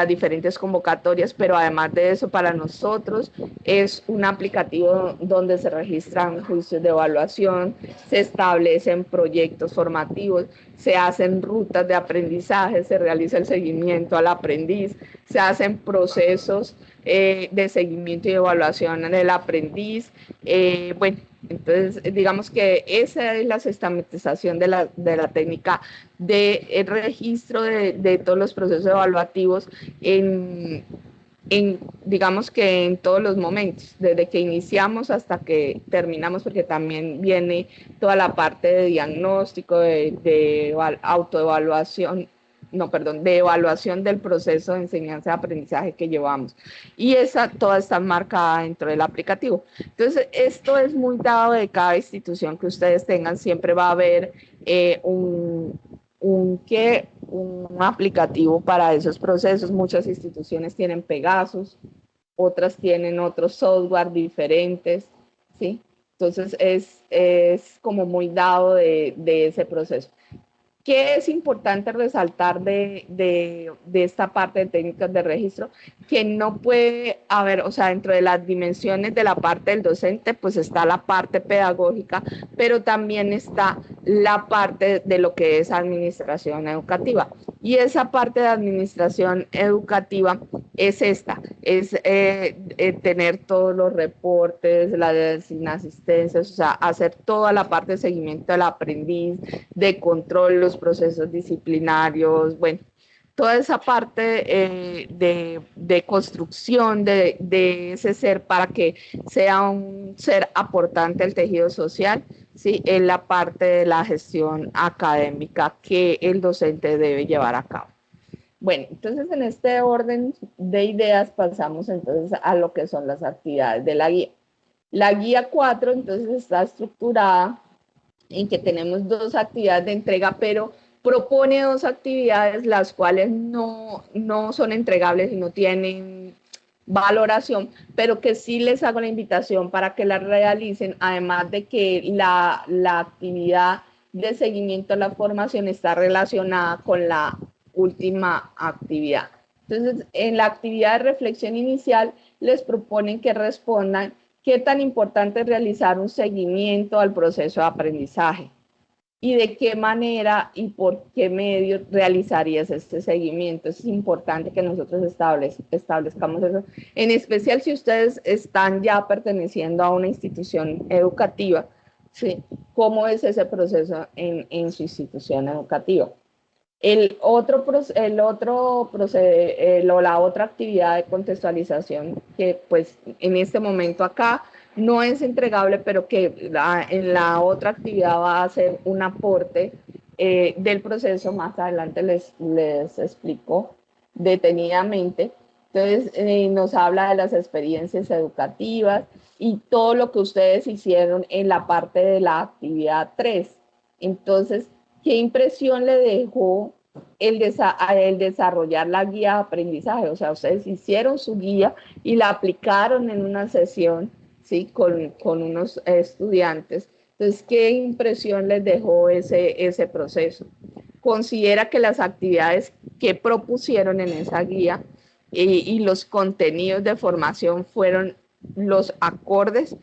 diferentes convocatorias, pero además de eso, para nosotros es un aplicativo donde se registran juicios de evaluación, se establecen proyectos formativos, se hacen rutas de aprendizaje, se realiza el seguimiento al aprendiz, se hacen procesos de seguimiento y evaluación del aprendiz. Bueno, entonces digamos que esa es la sistematización de la técnica de registro de todos los procesos evaluativos digamos que en todos los momentos, desde que iniciamos hasta que terminamos, porque también viene toda la parte de diagnóstico, de autoevaluación, no, perdón, de evaluación del proceso de enseñanza y aprendizaje que llevamos. Y toda está marcada dentro del aplicativo. Entonces, esto es muy dado de cada institución que ustedes tengan, siempre va a haber un aplicativo para esos procesos. Muchas instituciones tienen Pegasus, otras tienen otros software diferentes, ¿sí? Entonces es como muy dado de ese proceso. ¿Qué es importante resaltar de esta parte de técnicas de registro? Que no puede haber, o sea, dentro de las dimensiones de la parte del docente, pues está la parte pedagógica, pero también está la parte de lo que es administración educativa. Y esa parte de administración educativa es esta, es tener todos los reportes, las inasistencias, o sea, hacer toda la parte de seguimiento del aprendiz, de control, los procesos disciplinarios, bueno, toda esa parte de construcción de ese ser para que sea un ser aportante al tejido social, ¿sí? Es la parte de la gestión académica que el docente debe llevar a cabo. Bueno, entonces en este orden de ideas pasamos entonces a lo que son las actividades de la guía. La guía 4 entonces está estructurada en que tenemos 2 actividades de entrega, pero propone 2 actividades las cuales no son entregables y no tienen valoración, pero que sí les hago la invitación para que las realicen, además de que la actividad de seguimiento a la formación está relacionada con la última actividad. Entonces, en la actividad de reflexión inicial les proponen que respondan qué tan importante es realizar un seguimiento al proceso de aprendizaje y de qué manera y por qué medio realizarías este seguimiento. Es importante que nosotros establezcamos eso, en especial si ustedes están ya perteneciendo a una institución educativa, ¿sí? ¿Cómo es ese proceso en su institución educativa? La otra actividad de contextualización que pues en este momento acá no es entregable, pero que en la otra actividad va a ser un aporte del proceso, más adelante les explico detenidamente. Entonces nos habla de las experiencias educativas y todo lo que ustedes hicieron en la parte de la actividad 3. Entonces, ¿qué impresión le dejó el desarrollar la guía de aprendizaje? O sea, ustedes hicieron su guía y la aplicaron en una sesión, ¿sí? Con unos estudiantes. Entonces, ¿qué impresión les dejó ese proceso? Considera que las actividades que propusieron en esa guía y los contenidos de formación fueron los acordes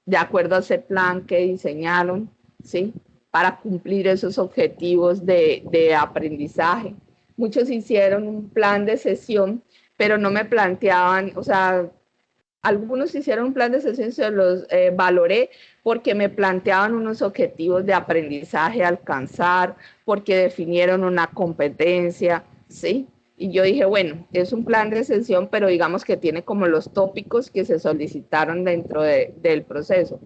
de acuerdo a ese plan que diseñaron, ¿sí? Para cumplir esos objetivos de aprendizaje. Muchos hicieron un plan de sesión, pero no me planteaban, o sea, algunos hicieron un plan de sesión, se los valoré porque me planteaban unos objetivos de aprendizaje a alcanzar, porque definieron una competencia, ¿sí? Y yo dije, bueno, es un plan de sesión, pero digamos que tiene como los tópicos que se solicitaron dentro del proceso.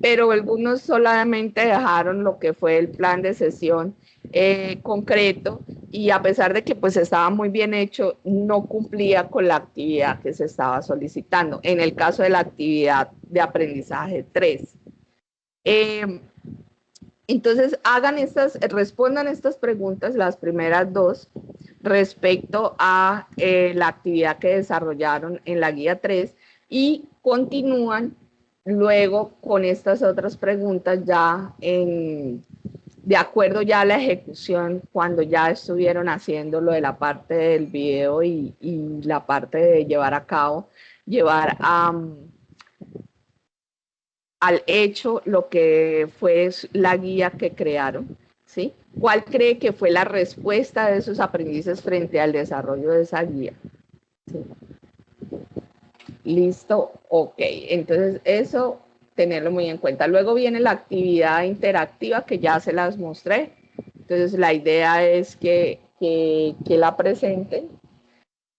Pero algunos solamente dejaron lo que fue el plan de sesión concreto y a pesar de que pues estaba muy bien hecho, no cumplía con la actividad que se estaba solicitando. En el caso de la actividad de aprendizaje 3. Entonces, respondan estas preguntas, las primeras 2, respecto a la actividad que desarrollaron en la guía 3 y continúan luego con estas otras preguntas ya en de acuerdo ya a la ejecución, cuando ya estuvieron haciendo lo de la parte del video y la parte de llevar a cabo, llevar al hecho lo que fue la guía que crearon, ¿sí? ¿Cuál cree que fue la respuesta de esos aprendices frente al desarrollo de esa guía? ¿Sí? Listo, ok. Entonces eso, tenerlo muy en cuenta. Luego viene la actividad interactiva que ya se las mostré. Entonces la idea es que la presenten.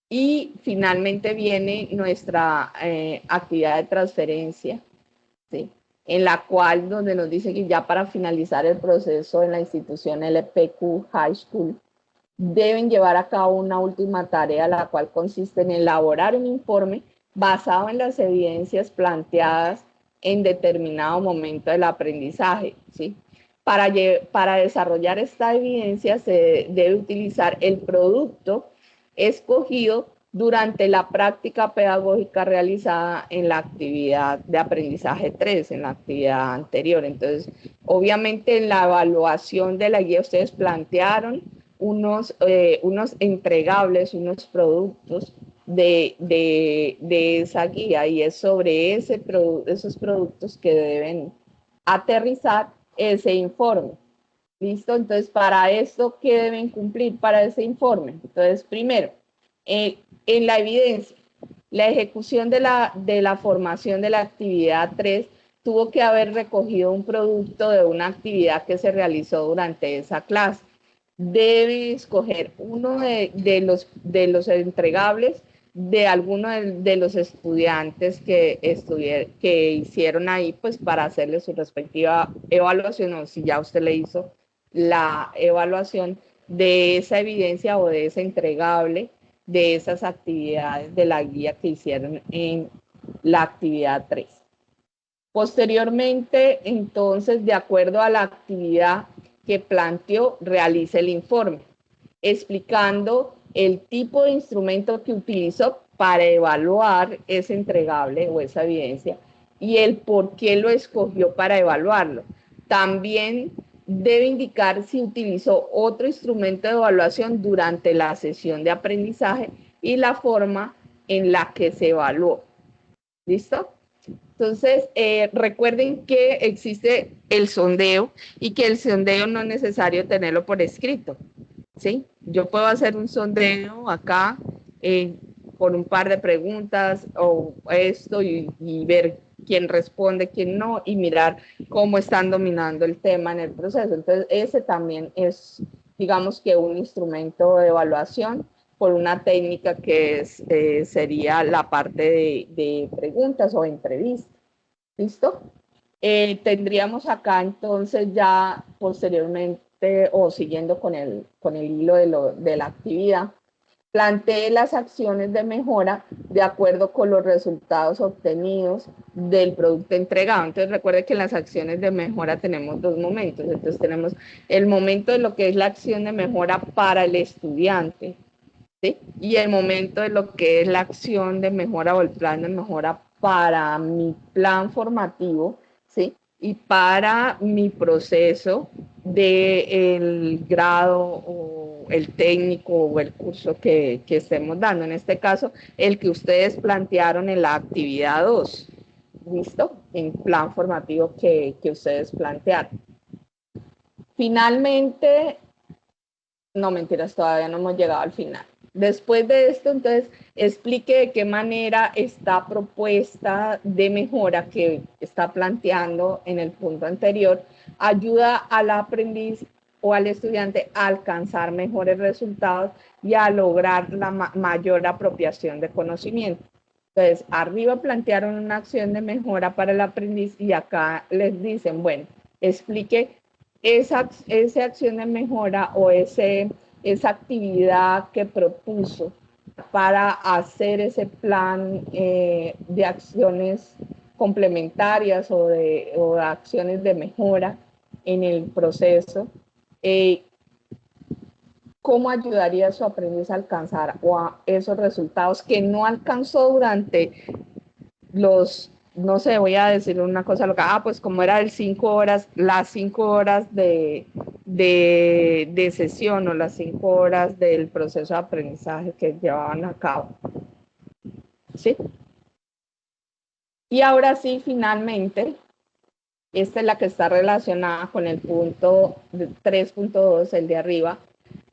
Y finalmente viene nuestra actividad de transferencia, ¿sí? En la cual donde nos dice que ya para finalizar el proceso en la institución LPQ High School, deben llevar a cabo una última tarea, la cual consiste en elaborar un informe basado en las evidencias planteadas en determinado momento del aprendizaje, ¿sí? Para desarrollar esta evidencia se debe utilizar el producto escogido durante la práctica pedagógica realizada en la actividad de aprendizaje 3, en la actividad anterior. Entonces, obviamente en la evaluación de la guía ustedes plantearon unos entregables, unos productos de esa guía, y es sobre esos productos que deben aterrizar ese informe. ¿Listo? Entonces, para esto, ¿qué deben cumplir para ese informe? Entonces, primero, en la evidencia, la ejecución de la formación de la actividad 3 tuvo que haber recogido un producto de una actividad que se realizó durante esa clase. Debe escoger uno de los entregables de alguno de los estudiantes que hicieron ahí, pues para hacerle su respectiva evaluación, o si ya usted le hizo la evaluación de esa evidencia o de ese entregable, de esas actividades de la guía que hicieron en la actividad 3. Posteriormente, entonces, de acuerdo a la actividad que planteó, realice el informe, explicando el tipo de instrumento que utilizó para evaluar ese entregable o esa evidencia y el por qué lo escogió para evaluarlo. También debe indicar si utilizó otro instrumento de evaluación durante la sesión de aprendizaje y la forma en la que se evaluó. ¿Listo? Entonces, recuerden que existe el sondeo y que el sondeo no es necesario tenerlo por escrito, ¿sí? Yo puedo hacer un sondeo acá con un par de preguntas o esto y ver quién responde, quién no, y mirar cómo están dominando el tema en el proceso. Entonces, ese también es, digamos que un instrumento de evaluación por una técnica que sería la parte de preguntas o entrevistas. ¿Listo? Tendríamos acá entonces ya posteriormente o siguiendo con el hilo de la actividad, plantee las acciones de mejora de acuerdo con los resultados obtenidos del producto entregado. Entonces recuerde que en las acciones de mejora tenemos dos momentos. Entonces tenemos el momento de lo que es la acción de mejora para el estudiante, ¿sí? Y el momento de lo que es la acción de mejora o el plan de mejora para mi plan formativo, ¿sí? Y para mi proceso del grado o el técnico o el curso que estemos dando. En este caso, el que ustedes plantearon en la actividad 2. ¿Listo? En plan formativo que ustedes plantearon. Finalmente, no mentiras, todavía no hemos llegado al final. Después de esto, entonces, explique de qué manera esta propuesta de mejora que está planteando en el punto anterior ayuda al aprendiz o al estudiante a alcanzar mejores resultados y a lograr la mayor apropiación de conocimiento. Entonces, arriba plantearon una acción de mejora para el aprendiz y acá les dicen, bueno, explique esa acción de mejora o esa actividad que propuso para hacer ese plan de acciones complementarias o de acciones de mejora en el proceso, ¿cómo ayudaría a su aprendiz a alcanzar esos resultados que no alcanzó durante los no sé, voy a decir una cosa loca, pues como era el 5 horas, las 5 horas de sesión o las 5 horas del proceso de aprendizaje que llevaban a cabo, ¿sí? Y ahora sí, finalmente, esta es la que está relacionada con el punto 3.2, el de arriba.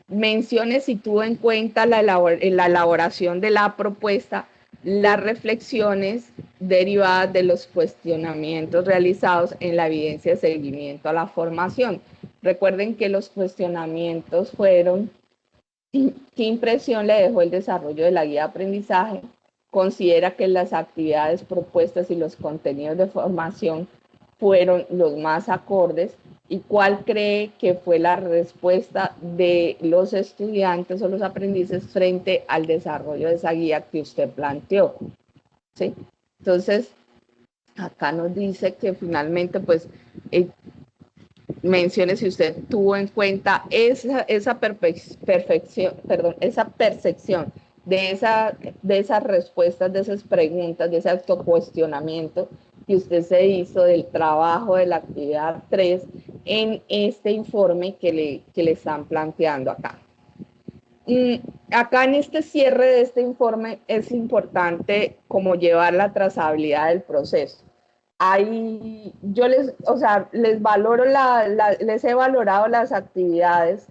Mencione si tuvo en cuenta en la elaboración de la propuesta las reflexiones derivadas de los cuestionamientos realizados en la evidencia de seguimiento a la formación. Recuerden que los cuestionamientos fueron: ¿qué impresión le dejó el desarrollo de la guía de aprendizaje? ¿Considera que las actividades propuestas y los contenidos de formación fueron los más acordes? ¿Y cuál cree que fue la respuesta de los estudiantes o los aprendices frente al desarrollo de esa guía que usted planteó? ¿Sí? Entonces, acá nos dice que finalmente, pues, mencione si usted tuvo en cuenta esa percepción de esas respuestas, de esas preguntas, de ese autocuestionamiento que usted se hizo del trabajo de la actividad 3 en este informe que le están planteando acá. Acá en este cierre de este informe es importante como llevar la trazabilidad del proceso. Ahí yo les valoro les he valorado las actividades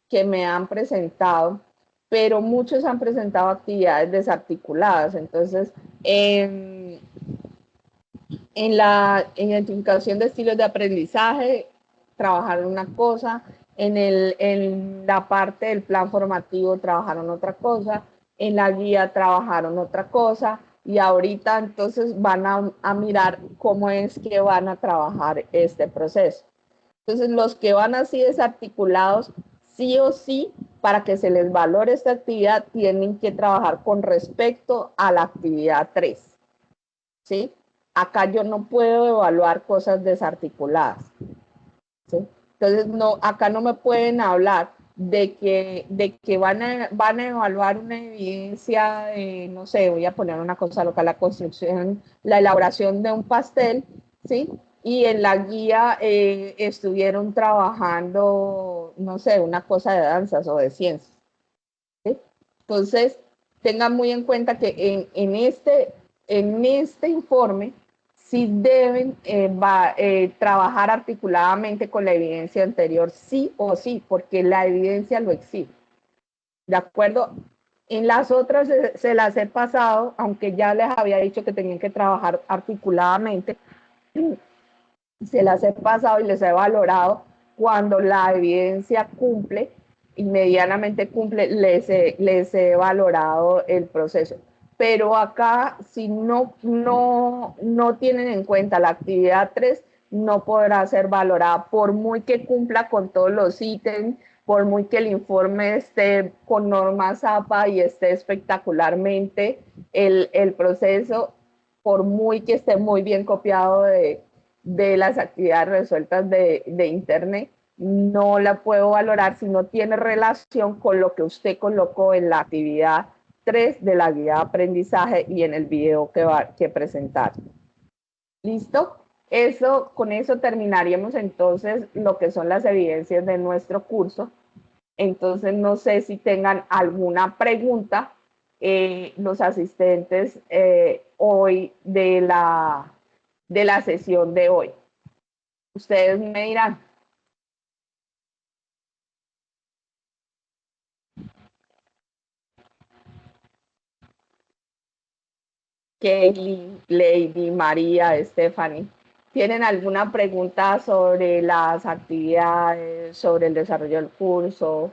que me han presentado, pero muchos han presentado actividades desarticuladas. Entonces, en la identificación de estilos de aprendizaje, trabajaron una cosa, en la parte del plan formativo trabajaron otra cosa, en la guía trabajaron otra cosa, y ahorita entonces van a mirar cómo es que van a trabajar este proceso. Entonces, los que van así desarticulados, sí o sí, para que se les valore esta actividad, tienen que trabajar con respecto a la actividad 3, ¿sí? Acá yo no puedo evaluar cosas desarticuladas, ¿sí? Entonces, no, acá no me pueden hablar de que van a evaluar una evidencia de, no sé, voy a poner una cosa loca, la construcción, la elaboración de un pastel, ¿sí? Y en la guía estuvieron trabajando, no sé, una cosa de danzas o de ciencias, ¿sí? Entonces, tengan muy en cuenta que en este informe sí deben trabajar articuladamente con la evidencia anterior, sí o sí, porque la evidencia lo exige. ¿De acuerdo? En las otras se las he pasado, aunque ya les había dicho que tenían que trabajar articuladamente, se las he pasado y les he valorado cuando la evidencia cumple y medianamente cumple, les he valorado el proceso. Pero acá, si no tienen en cuenta la actividad 3, no podrá ser valorada, por muy que cumpla con todos los ítems, por muy que el informe esté con normas APA y esté espectacularmente el proceso, por muy que esté muy bien copiado de las actividades resueltas de Internet, no la puedo valorar si no tiene relación con lo que usted colocó en la actividad 3 de la guía de aprendizaje y en el video que presentar. ¿Listo? Con eso terminaríamos entonces lo que son las evidencias de nuestro curso. Entonces, no sé si tengan alguna pregunta los asistentes hoy de la sesión de hoy. Ustedes me dirán. Kaylee, Lady, María, Stephanie, ¿tienen alguna pregunta sobre las actividades, sobre el desarrollo del curso,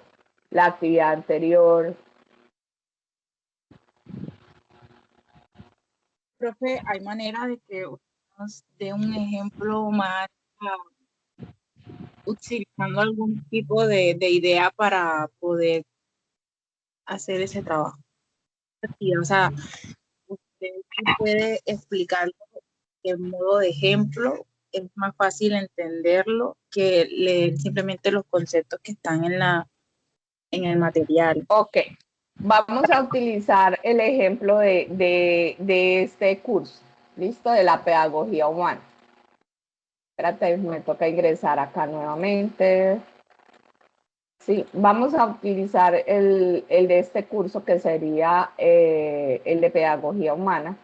la actividad anterior? Profe, ¿hay manera de que nos dé un ejemplo más utilizando algún tipo de idea para poder hacer ese trabajo? O sea, usted puede explicarlo en modo de ejemplo, es más fácil entenderlo que leer simplemente los conceptos que están en el material. Ok, vamos a utilizar el ejemplo de este curso. ¿listo? De la pedagogía humana. Espérate, me toca ingresar acá nuevamente. Sí, vamos a utilizar el de este curso que sería el de pedagogía humana.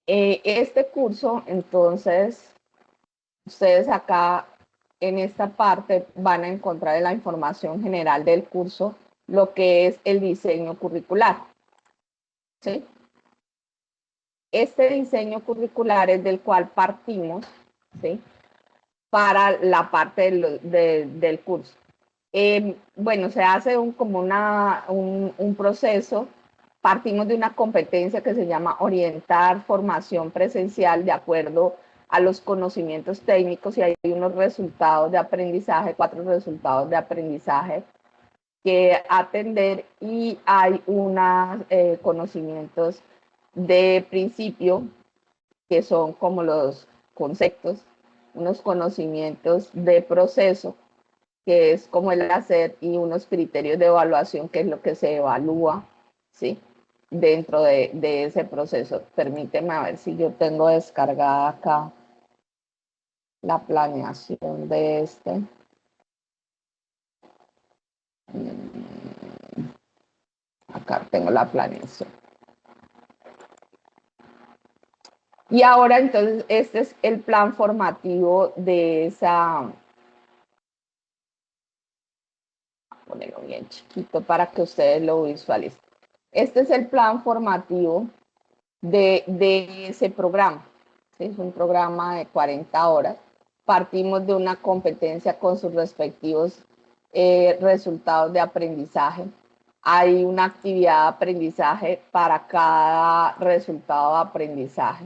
Este curso, entonces, ustedes acá en esta parte van a encontrar en la información general del curso lo que es el diseño curricular. ¿Sí? Este diseño curricular es del cual partimos, ¿sí? Para la parte del curso. Bueno, se hace como un proceso. Partimos de una competencia que se llama orientar formación presencial de acuerdo a los conocimientos técnicos, y hay unos resultados de aprendizaje, 4 resultados de aprendizaje que atender, y hay unos conocimientos de principio que son como los conceptos, unos conocimientos de proceso que es como el hacer, y unos criterios de evaluación, que es lo que se evalúa, ¿sí? Dentro de ese proceso. Permíteme a ver si yo tengo descargada acá la planeación de este. Acá tengo la planeación. Y ahora entonces este es el plan formativo de esa. Ponerlo bien chiquito para que ustedes lo visualicen. Este es el plan formativo de ese programa. ¿Sí? Es un programa de 40 horas. Partimos de una competencia con sus respectivos resultados de aprendizaje. Hay una actividad de aprendizaje para cada resultado de aprendizaje.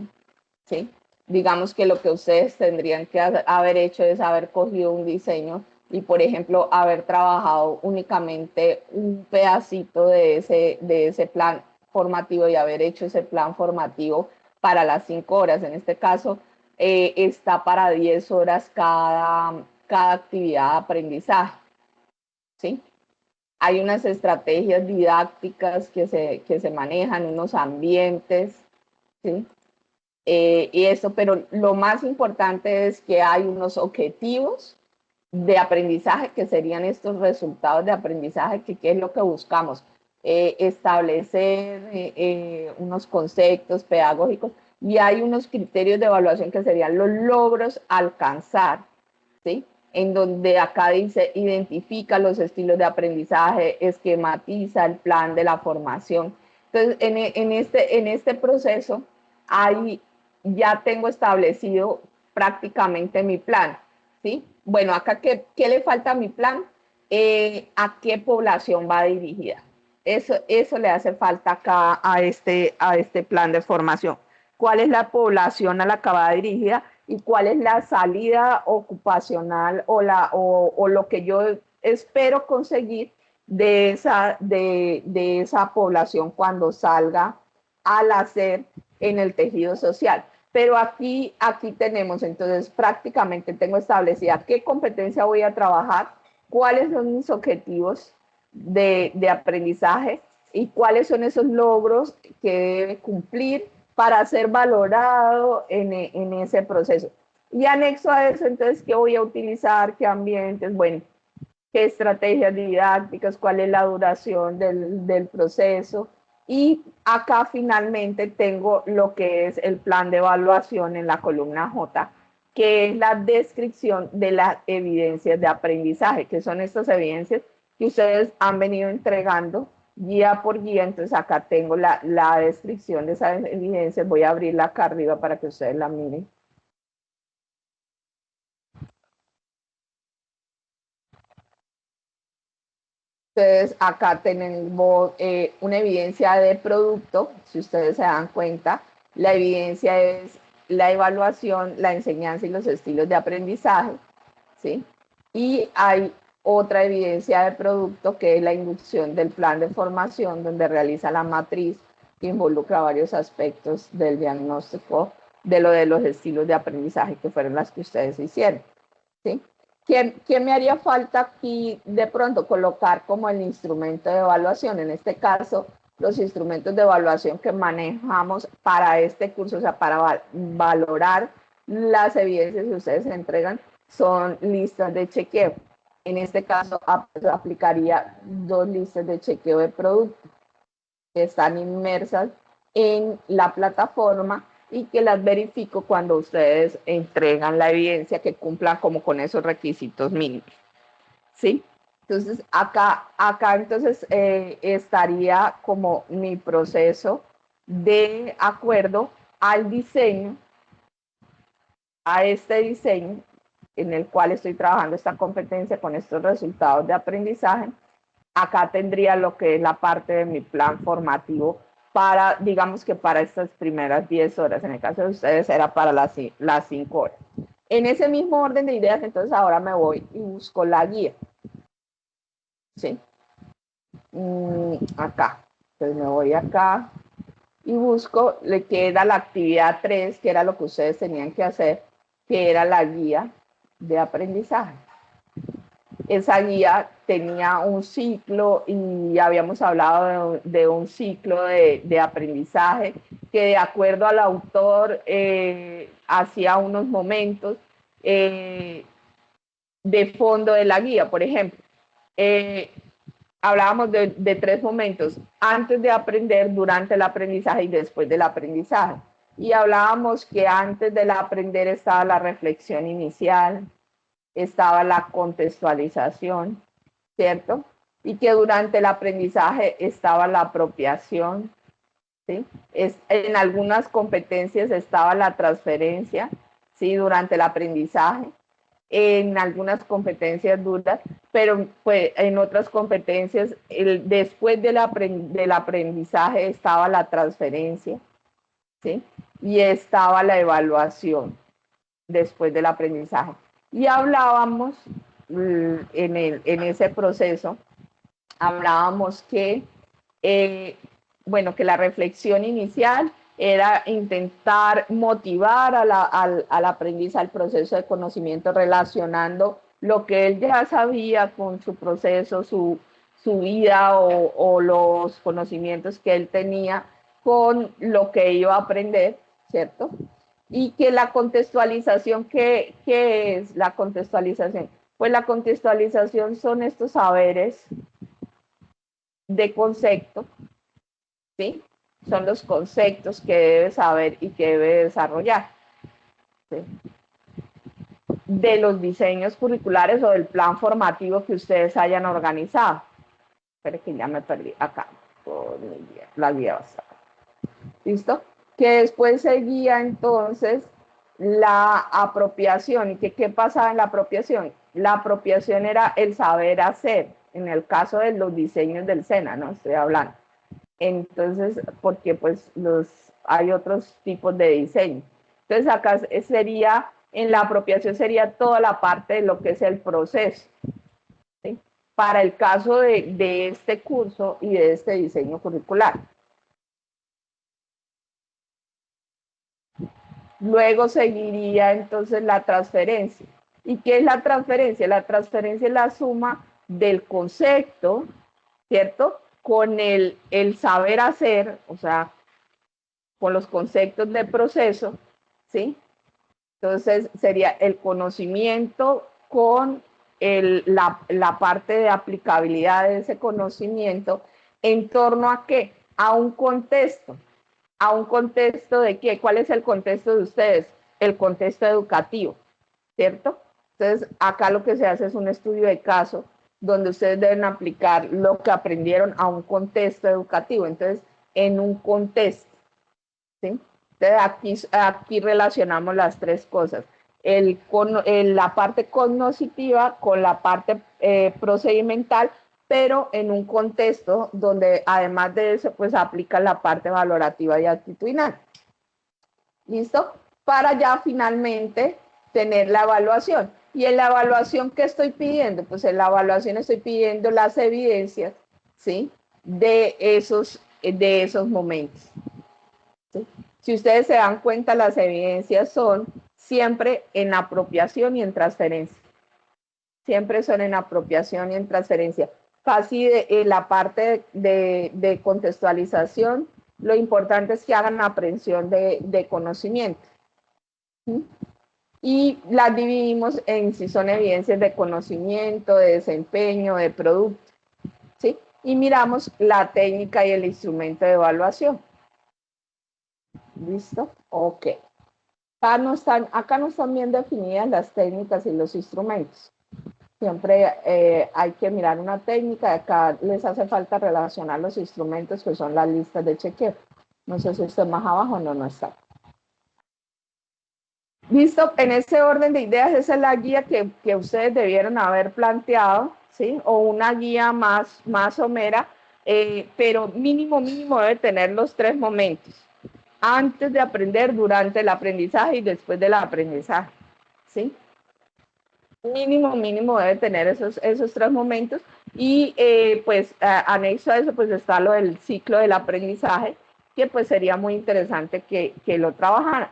¿Sí? Digamos que lo que ustedes tendrían que haber hecho es haber cogido un diseño y, por ejemplo, haber trabajado únicamente un pedacito de ese plan formativo y haber hecho ese plan formativo para las 5 horas. En este caso, está para 10 horas cada actividad de aprendizaje. ¿Sí? Hay unas estrategias didácticas que se manejan, unos ambientes, ¿sí? Y eso, pero lo más importante es que hay unos objetivos de aprendizaje, que serían estos resultados de aprendizaje, que qué es lo que buscamos, establecer unos conceptos pedagógicos, y hay unos criterios de evaluación que serían los logros a alcanzar, ¿sí? En donde acá dice, identifica los estilos de aprendizaje, esquematiza el plan de la formación. Entonces, en este proceso, hay, ya tengo establecido prácticamente mi plan, ¿sí? Bueno, acá, ¿qué le falta a mi plan? ¿A qué población va dirigida? Eso le hace falta acá a este plan de formación. ¿Cuál es la población a la que va dirigida? ¿Y cuál es la salida ocupacional o lo que yo espero conseguir de esa población cuando salga al hacer en el tejido social? Pero aquí tenemos, entonces prácticamente tengo establecida qué competencia voy a trabajar, cuáles son mis objetivos de aprendizaje y cuáles son esos logros que debe cumplir para ser valorado en ese proceso. Y anexo a eso, entonces, ¿qué voy a utilizar? ¿Qué ambientes? Bueno, ¿qué estrategias didácticas? ¿Cuál es la duración del proceso? Y acá finalmente tengo lo que es el plan de evaluación en la columna J, que es la descripción de las evidencias de aprendizaje, que son estas evidencias que ustedes han venido entregando guía por guía. Entonces acá tengo la descripción de esas evidencias. Voy a abrirla acá arriba para que ustedes la miren. Entonces acá tenemos una evidencia de producto. Si ustedes se dan cuenta, la evidencia es la evaluación, la enseñanza y los estilos de aprendizaje, ¿sí? Y hay otra evidencia de producto, que es la inducción del plan de formación, donde realiza la matriz que involucra varios aspectos del diagnóstico de los estilos de aprendizaje, que fueron las que ustedes hicieron, ¿sí? ¿Qué me haría falta aquí de pronto? Colocar como el instrumento de evaluación. En este caso, los instrumentos de evaluación que manejamos para este curso, o sea, para valorar las evidencias que ustedes entregan, son listas de chequeo. En este caso, aplicaría 2 listas de chequeo de producto que están inmersas en la plataforma y que las verifico cuando ustedes entregan la evidencia que cumplan como con esos requisitos mínimos. ¿Sí? Entonces, acá entonces estaría como mi proceso de acuerdo al diseño, a este diseño en el cual estoy trabajando esta competencia con estos resultados de aprendizaje. Acá tendría lo que es la parte de mi plan formativo para, digamos que para estas primeras 10 horas. En el caso de ustedes era para las 5 horas. En ese mismo orden de ideas, entonces ahora me voy y busco la guía. ¿Sí? Acá. Entonces me voy acá y busco, le queda la actividad 3, que era lo que ustedes tenían que hacer, que era la guía de aprendizaje. Esa guía tenía un ciclo y habíamos hablado de un ciclo de aprendizaje que de acuerdo al autor hacía unos momentos de fondo de la guía. Por ejemplo, hablábamos de 3 momentos: antes de aprender, durante el aprendizaje y después del aprendizaje. Y hablábamos que antes del aprender estaba la reflexión inicial, estaba la contextualización, ¿cierto? Y que durante el aprendizaje estaba la apropiación, ¿sí? En algunas competencias estaba la transferencia, ¿sí? Durante el aprendizaje, en algunas competencias duras, pero pues, en otras competencias, después del aprendizaje estaba la transferencia, ¿sí? Y estaba la evaluación después del aprendizaje. Y hablábamos en ese proceso, hablábamos que, bueno, que la reflexión inicial era intentar motivar al aprendiz al proceso de conocimiento, relacionando lo que él ya sabía con su proceso, su vida o los conocimientos que él tenía con lo que iba a aprender, ¿cierto? Y que la contextualización, ¿qué es la contextualización? Pues la contextualización son estos saberes de concepto, ¿sí? Son los conceptos que debe saber y que debe desarrollar, ¿sí? De los diseños curriculares o del plan formativo que ustedes hayan organizado. Espera que ya me perdí acá. La guía va a estar. ¿Listo? Que después seguía entonces la apropiación. ¿Y qué pasaba en la apropiación? La apropiación era el saber hacer, en el caso de los diseños del SENA, ¿no? Estoy hablando. Entonces, porque pues hay otros tipos de diseño. Entonces acá sería, en la apropiación sería toda la parte de lo que es el proceso, ¿sí? Para el caso de este curso y de este diseño curricular. Luego seguiría entonces la transferencia. ¿Y qué es la transferencia? La transferencia es la suma del concepto, ¿cierto? Con el saber hacer, o sea, con los conceptos de proceso, ¿sí? Entonces sería el conocimiento con la parte de aplicabilidad de ese conocimiento en torno a qué? A un contexto. ¿A un contexto de qué? ¿Cuál es el contexto de ustedes? El contexto educativo, ¿cierto? Entonces, acá lo que se hace es un estudio de caso donde ustedes deben aplicar lo que aprendieron a un contexto educativo. Entonces, en un contexto, ¿sí? Entonces, aquí relacionamos las 3 cosas. La parte cognitiva con la parte procedimental, pero en un contexto donde además de eso, pues aplica la parte valorativa y actitudinal. ¿Listo? Para ya finalmente tener la evaluación. ¿Y en la evaluación qué estoy pidiendo? Pues en la evaluación estoy pidiendo las evidencias, ¿sí? De esos momentos, ¿sí? Si ustedes se dan cuenta, las evidencias son siempre en apropiación y en transferencia. Siempre son en apropiación y en transferencia. casi en la parte de contextualización, lo importante es que hagan aprehensión de conocimiento. ¿Sí? Y las dividimos en si son evidencias de conocimiento, de desempeño, de producto. ¿Sí? Y miramos la técnica y el instrumento de evaluación. ¿Listo? Ok. Acá no están bien definidas las técnicas y los instrumentos. Siempre hay que mirar una técnica, y acá les hace falta relacionar los instrumentos que son las listas de chequeo. No sé si está más abajo, no está. Listo, en ese orden de ideas, esa es la guía que ustedes debieron haber planteado, ¿sí? O una guía más somera, pero mínimo debe tener los 3 momentos. Antes de aprender, durante el aprendizaje y después del aprendizaje, ¿sí? Mínimo debe tener esos 3 momentos. Y pues anexo a eso pues está lo del ciclo del aprendizaje, que pues sería muy interesante que lo trabajaran.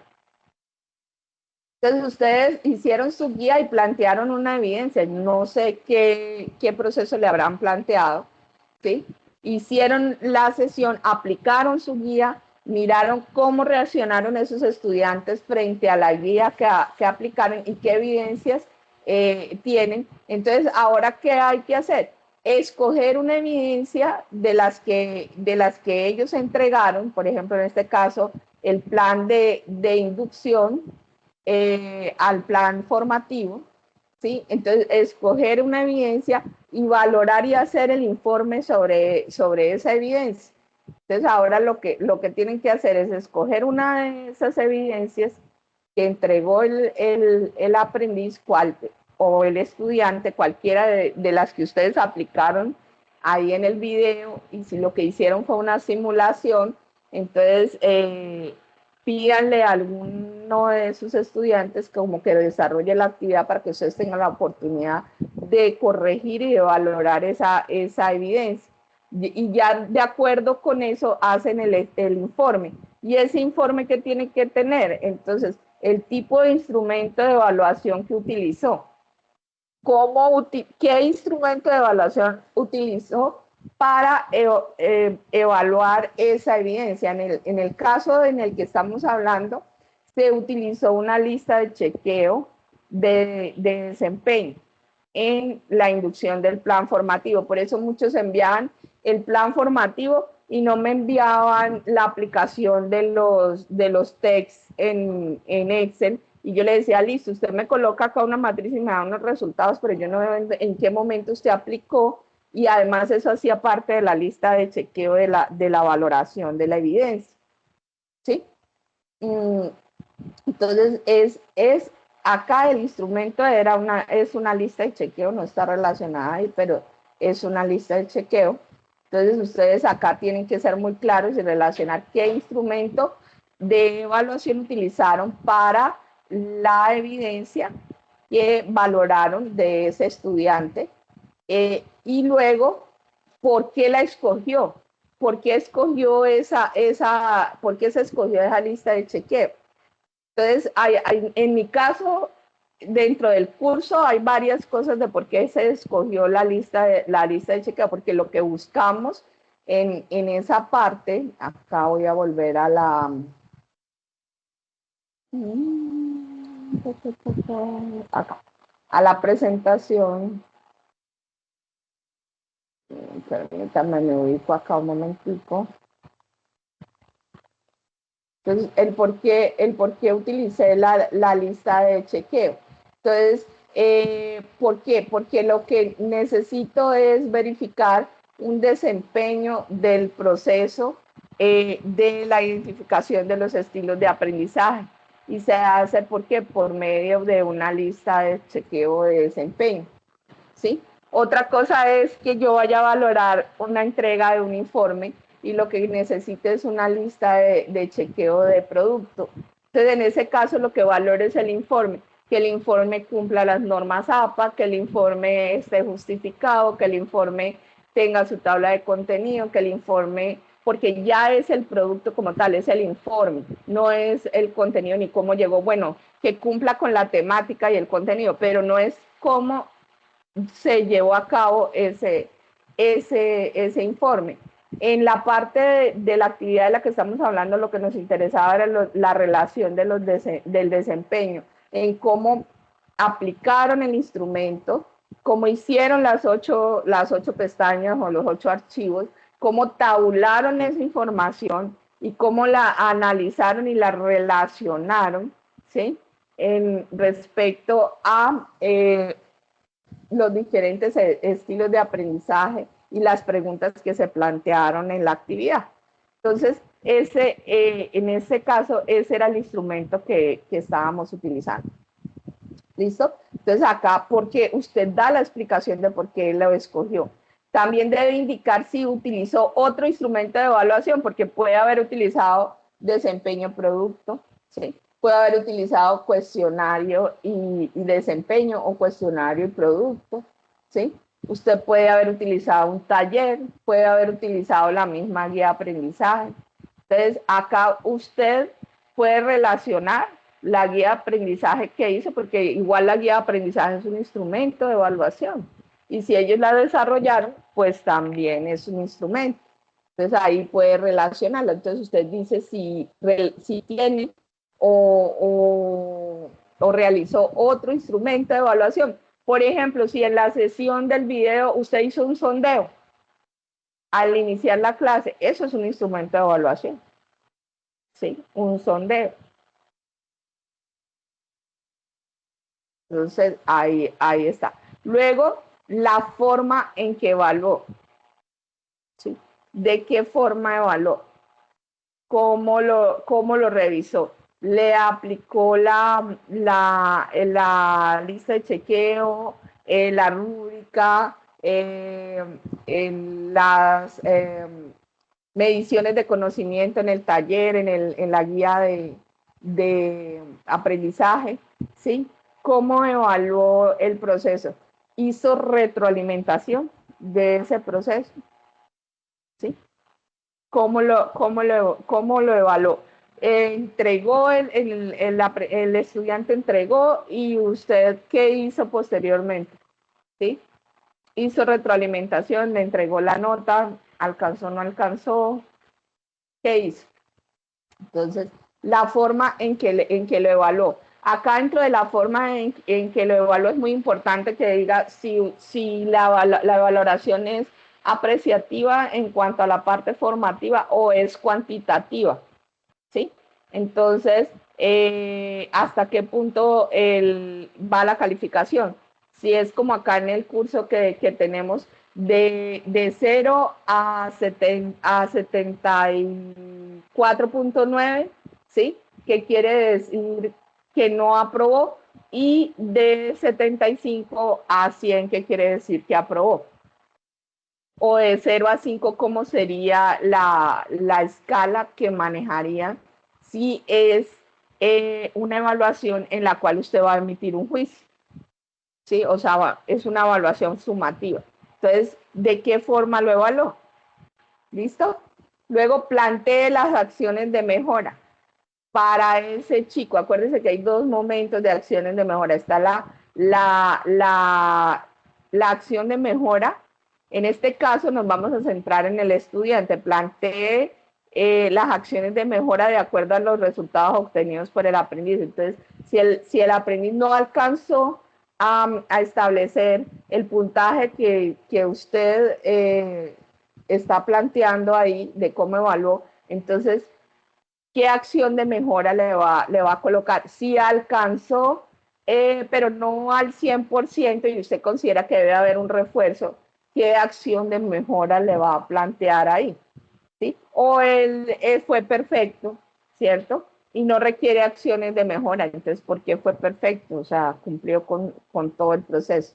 Entonces ustedes hicieron su guía y plantearon una evidencia. No sé qué proceso le habrán planteado, ¿sí? Hicieron la sesión, aplicaron su guía, miraron cómo reaccionaron esos estudiantes frente a la guía que aplicaron y qué evidencias tienen. Entonces, ¿ahora qué hay que hacer? Escoger una evidencia de las que ellos entregaron, por ejemplo, en este caso, el plan de inducción, al plan formativo, ¿sí? Entonces, escoger una evidencia y valorar y hacer el informe sobre esa evidencia. Entonces, ahora lo que tienen que hacer es escoger una de esas evidencias que entregó el aprendiz o el estudiante, cualquiera de las que ustedes aplicaron ahí en el video, y si lo que hicieron fue una simulación, entonces pídanle a alguno de sus estudiantes como que desarrolle la actividad para que ustedes tengan la oportunidad de corregir y de valorar esa evidencia. Y ya de acuerdo con eso hacen el informe. Y ese informe que tiene que tener, entonces, el tipo de instrumento de evaluación que utilizó, qué instrumento de evaluación utilizó para evaluar esa evidencia. En el caso en el que estamos hablando, se utilizó una lista de chequeo de desempeño en la inducción del plan formativo. Por eso muchos enviaban el plan formativo y no me enviaban la aplicación de los textos en Excel. Y yo le decía, listo, usted me coloca acá una matriz y me da unos resultados, pero yo no veo en qué momento usted aplicó, y además eso hacía parte de la lista de chequeo de la valoración de la evidencia. ¿Sí? Entonces, acá el instrumento es una lista de chequeo, no está relacionada ahí, pero es una lista de chequeo. Entonces, ustedes acá tienen que ser muy claros y relacionar qué instrumento de evaluación utilizaron para la evidencia que valoraron de ese estudiante, y luego, ¿por qué la escogió? ¿Por qué escogió por qué se escogió esa lista de chequeo? Entonces, en mi caso, dentro del curso hay varias cosas de por qué se escogió la lista de chequeo, porque lo que buscamos en esa parte, acá voy a volver a la presentación. Permítanme, me ubico acá un momentico. Entonces, el por qué utilicé la lista de chequeo. Entonces, ¿por qué? Porque lo que necesito es verificar un desempeño del proceso de la identificación de los estilos de aprendizaje. Y se hace, ¿por qué? Por medio de una lista de chequeo de desempeño, ¿sí? Otra cosa es que yo vaya a valorar una entrega de un informe y lo que necesito es una lista de chequeo de producto. Entonces, en ese caso, lo que valoro es el informe, que el informe cumpla las normas APA, que el informe esté justificado, que el informe tenga su tabla de contenido, que el informe, porque ya es el producto como tal, es el informe, no es el contenido ni cómo llegó. Bueno, que cumpla con la temática y el contenido, pero no es cómo se llevó a cabo ese ese informe. En la parte de la actividad de la que estamos hablando, lo que nos interesaba era la relación de del desempeño, en cómo aplicaron el instrumento, cómo hicieron las ocho pestañas o los 8 archivos, cómo tabularon esa información y cómo la analizaron y la relacionaron, ¿sí? Respecto a los diferentes estilos de aprendizaje y las preguntas que se plantearon en la actividad. Entonces, en ese caso, ese era el instrumento que estábamos utilizando. ¿Listo? Entonces acá, porque usted da la explicación de por qué lo escogió. También debe indicar si utilizó otro instrumento de evaluación, porque puede haber utilizado desempeño producto, ¿sí? Puede haber utilizado cuestionario y desempeño o cuestionario y producto, ¿sí? Usted puede haber utilizado un taller, puede haber utilizado la misma guía de aprendizaje. Entonces, acá usted puede relacionar la guía de aprendizaje que hizo, porque igual la guía de aprendizaje es un instrumento de evaluación. Y si ellos la desarrollaron, pues también es un instrumento. Entonces ahí puede relacionarlo. Entonces usted dice si tiene o realizó otro instrumento de evaluación. Por ejemplo, si en la sesión del video usted hizo un sondeo al iniciar la clase, eso es un instrumento de evaluación. ¿Sí? Un sondeo. Entonces, ahí está. Luego, la forma en que evaluó. ¿Sí? ¿De qué forma evaluó? ¿Cómo lo revisó? ¿Le aplicó la lista de chequeo, la rúbrica, las mediciones de conocimiento en el taller, en la guía de aprendizaje? ¿Sí? ¿Cómo evaluó el proceso? ¿Hizo retroalimentación de ese proceso? ¿Sí? ¿Cómo lo evaluó? Entregó, el estudiante entregó y usted, ¿qué hizo posteriormente? ¿Sí? Hizo retroalimentación, le entregó la nota, alcanzó, no alcanzó, ¿qué hizo? Entonces, la forma en que lo evaluó. Acá dentro de la forma en que lo evaluó es muy importante que diga si la valoración es apreciativa en cuanto a la parte formativa o es cuantitativa, ¿sí? Entonces, ¿hasta qué punto va la calificación? Si es como acá en el curso que tenemos de 0 a 74.9, ¿sí? Que quiere decir que no aprobó, y de 75 a 100, que quiere decir que aprobó. O de 0 a 5, ¿cómo sería la escala que manejaría si es una evaluación en la cual usted va a emitir un juicio? ¿Sí? O sea, es una evaluación sumativa. Entonces, ¿de qué forma lo evaluó? ¿Listo? Luego plantee las acciones de mejora para ese chico. Acuérdense que hay 2 momentos de acciones de mejora. Está la acción de mejora. En este caso nos vamos a centrar en el estudiante. Plantee las acciones de mejora de acuerdo a los resultados obtenidos por el aprendiz. Entonces, si el aprendiz no alcanzó a establecer el puntaje que usted está planteando ahí de cómo evaluó, entonces, ¿qué acción de mejora le va a colocar? Si alcanzó, pero no al 100% y usted considera que debe haber un refuerzo, ¿qué acción de mejora le va a plantear ahí? ¿Sí? O él fue perfecto, ¿cierto? Y no requiere acciones de mejora. Entonces, ¿por qué fue perfecto? O sea, cumplió con todo el proceso.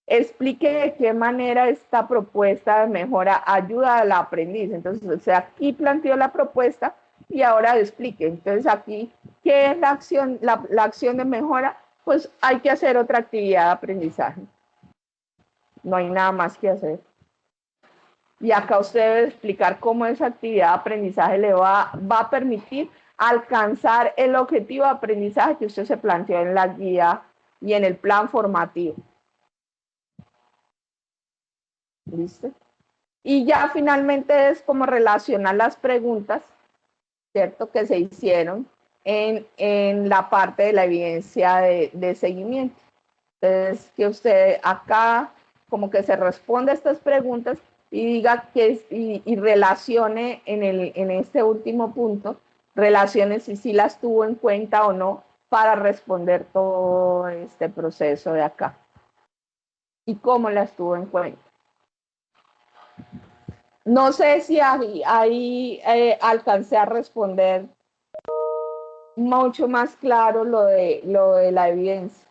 Explique de qué manera esta propuesta de mejora ayuda al aprendiz. Entonces, o sea, aquí planteó la propuesta y ahora explique. Entonces, aquí, ¿qué es la acción? La acción de mejora, pues hay que hacer otra actividad de aprendizaje. No hay nada más que hacer. Y acá usted debe explicar cómo esa actividad de aprendizaje le va a permitir alcanzar el objetivo de aprendizaje que usted se planteó en la guía y en el plan formativo. ¿Listo? Y ya finalmente es como relacionar las preguntas, ¿cierto?, que se hicieron en la parte de la evidencia de seguimiento. Entonces, que usted acá como que se responda a estas preguntas y diga que y relacione en este último punto, relacione si sí las tuvo en cuenta o no para responder todo este proceso de acá y cómo las tuvo en cuenta. No sé si ahí alcancé a responder mucho más claro lo de la evidencia.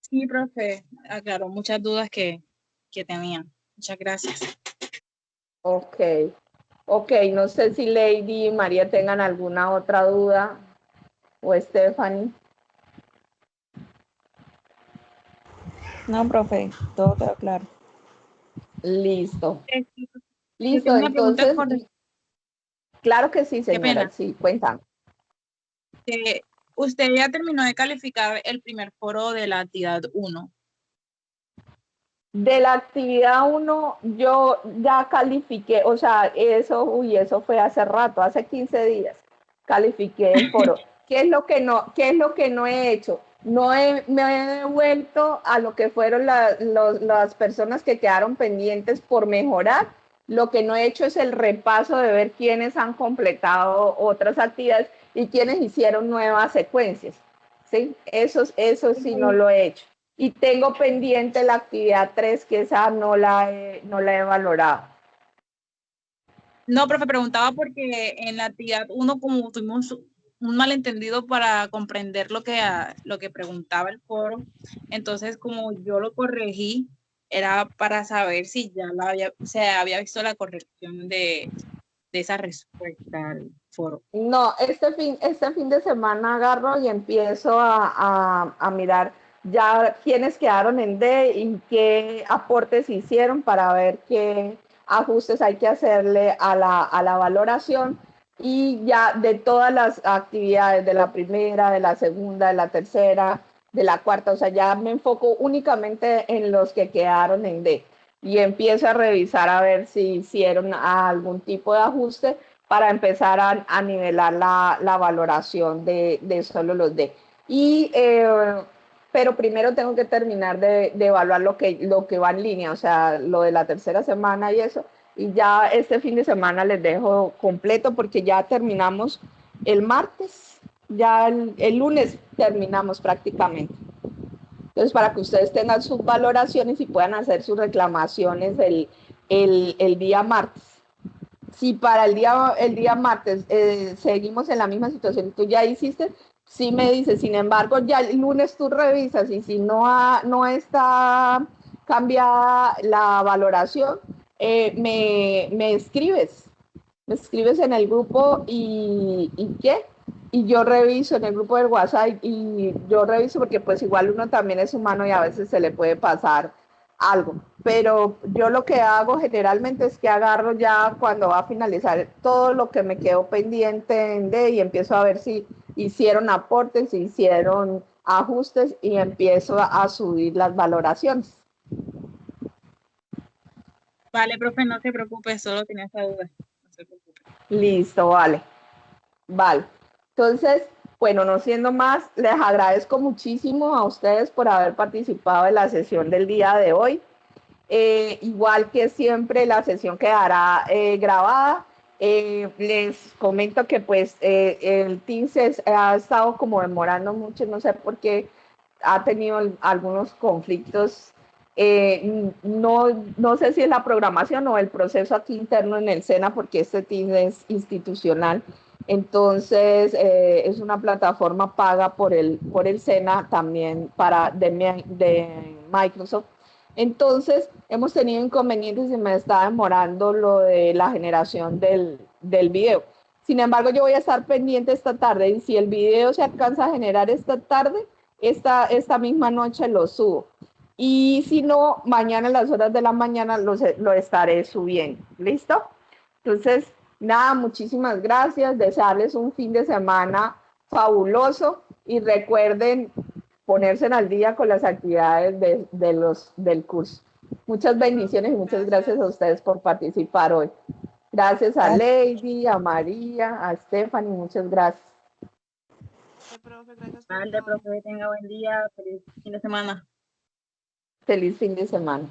Sí, profe, aclaró muchas dudas que tenían. Muchas gracias. Ok, ok, no sé si Lady y María tengan alguna otra duda o Stephanie. No, profe, todo quedó claro. Listo, Yo listo, tengo una pregunta entonces, con... claro que sí, Qué señora, pena. sí, cuéntame. Usted ya terminó de calificar el primer foro de la actividad 1. De la actividad 1, yo ya califiqué, o sea, eso fue hace rato, hace 15 días, califiqué el foro. ¿Qué es lo que no he hecho? Me he devuelto a lo que fueron las personas que quedaron pendientes por mejorar. Lo que no he hecho es el repaso de ver quiénes han completado otras actividades y quiénes hicieron nuevas secuencias. ¿Sí? Eso sí no lo he hecho. Y tengo pendiente la actividad 3, que esa no la he valorado. No, profe, preguntaba porque en la actividad 1, como tuvimos un malentendido para comprender lo que preguntaba el foro, entonces como yo lo corregí, era para saber si ya se había visto la corrección de esa respuesta al foro. No, este fin de semana agarro y empiezo a mirar ya quiénes quedaron en D y qué aportes hicieron para ver qué ajustes hay que hacerle a la valoración, y ya de todas las actividades de la primera, de la segunda, de la tercera, de la cuarta, o sea, ya me enfoco únicamente en los que quedaron en D y empiezo a revisar a ver si hicieron algún tipo de ajuste para empezar a nivelar la valoración de solo los D. Pero primero tengo que terminar de evaluar lo que va en línea, o sea, lo de la tercera semana y eso. Y ya este fin de semana les dejo completo porque ya terminamos el martes, ya el lunes terminamos prácticamente. Entonces, para que ustedes tengan sus valoraciones y puedan hacer sus reclamaciones el día martes. Si para el día martes seguimos en la misma situación, tú ya hiciste, sí me dices, sin embargo, ya el lunes tú revisas y si no está cambiada la valoración, me escribes en el grupo y ¿qué? Y yo reviso en el grupo del WhatsApp y yo reviso porque pues igual uno también es humano y a veces se le puede pasar algo. Pero yo lo que hago generalmente es que agarro ya cuando va a finalizar todo lo que me quedó pendiente en D y empiezo a ver si hicieron aportes, si hicieron ajustes y empiezo a subir las valoraciones. Vale, profe, no se preocupe, solo tenía esa duda. No se preocupe. Listo, vale. Vale. Entonces, bueno, no siendo más, les agradezco muchísimo a ustedes por haber participado en la sesión del día de hoy. Igual que siempre, la sesión quedará grabada. Les comento que pues el Teams ha estado como demorando mucho, no sé por qué ha tenido algunos conflictos. No sé si es la programación o el proceso aquí interno en el SENA, porque este Teams es institucional. Entonces, es una plataforma paga por el SENA también de Microsoft. Entonces, hemos tenido inconvenientes y me está demorando lo de la generación del video. Sin embargo, yo voy a estar pendiente esta tarde y si el video se alcanza a generar esta tarde, esta misma noche lo subo. Y si no, mañana a las horas de la mañana lo estaré subiendo. ¿Listo? Entonces, nada, muchísimas gracias. Desearles un fin de semana fabuloso y recuerden ponerse al día con las actividades del curso. Muchas bendiciones y muchas gracias a ustedes por participar hoy. Gracias a Lady, a María, a Stephanie, muchas gracias. Profe, gracias por Vale, todo. profe, tenga buen día, feliz fin de semana. Feliz fin de semana.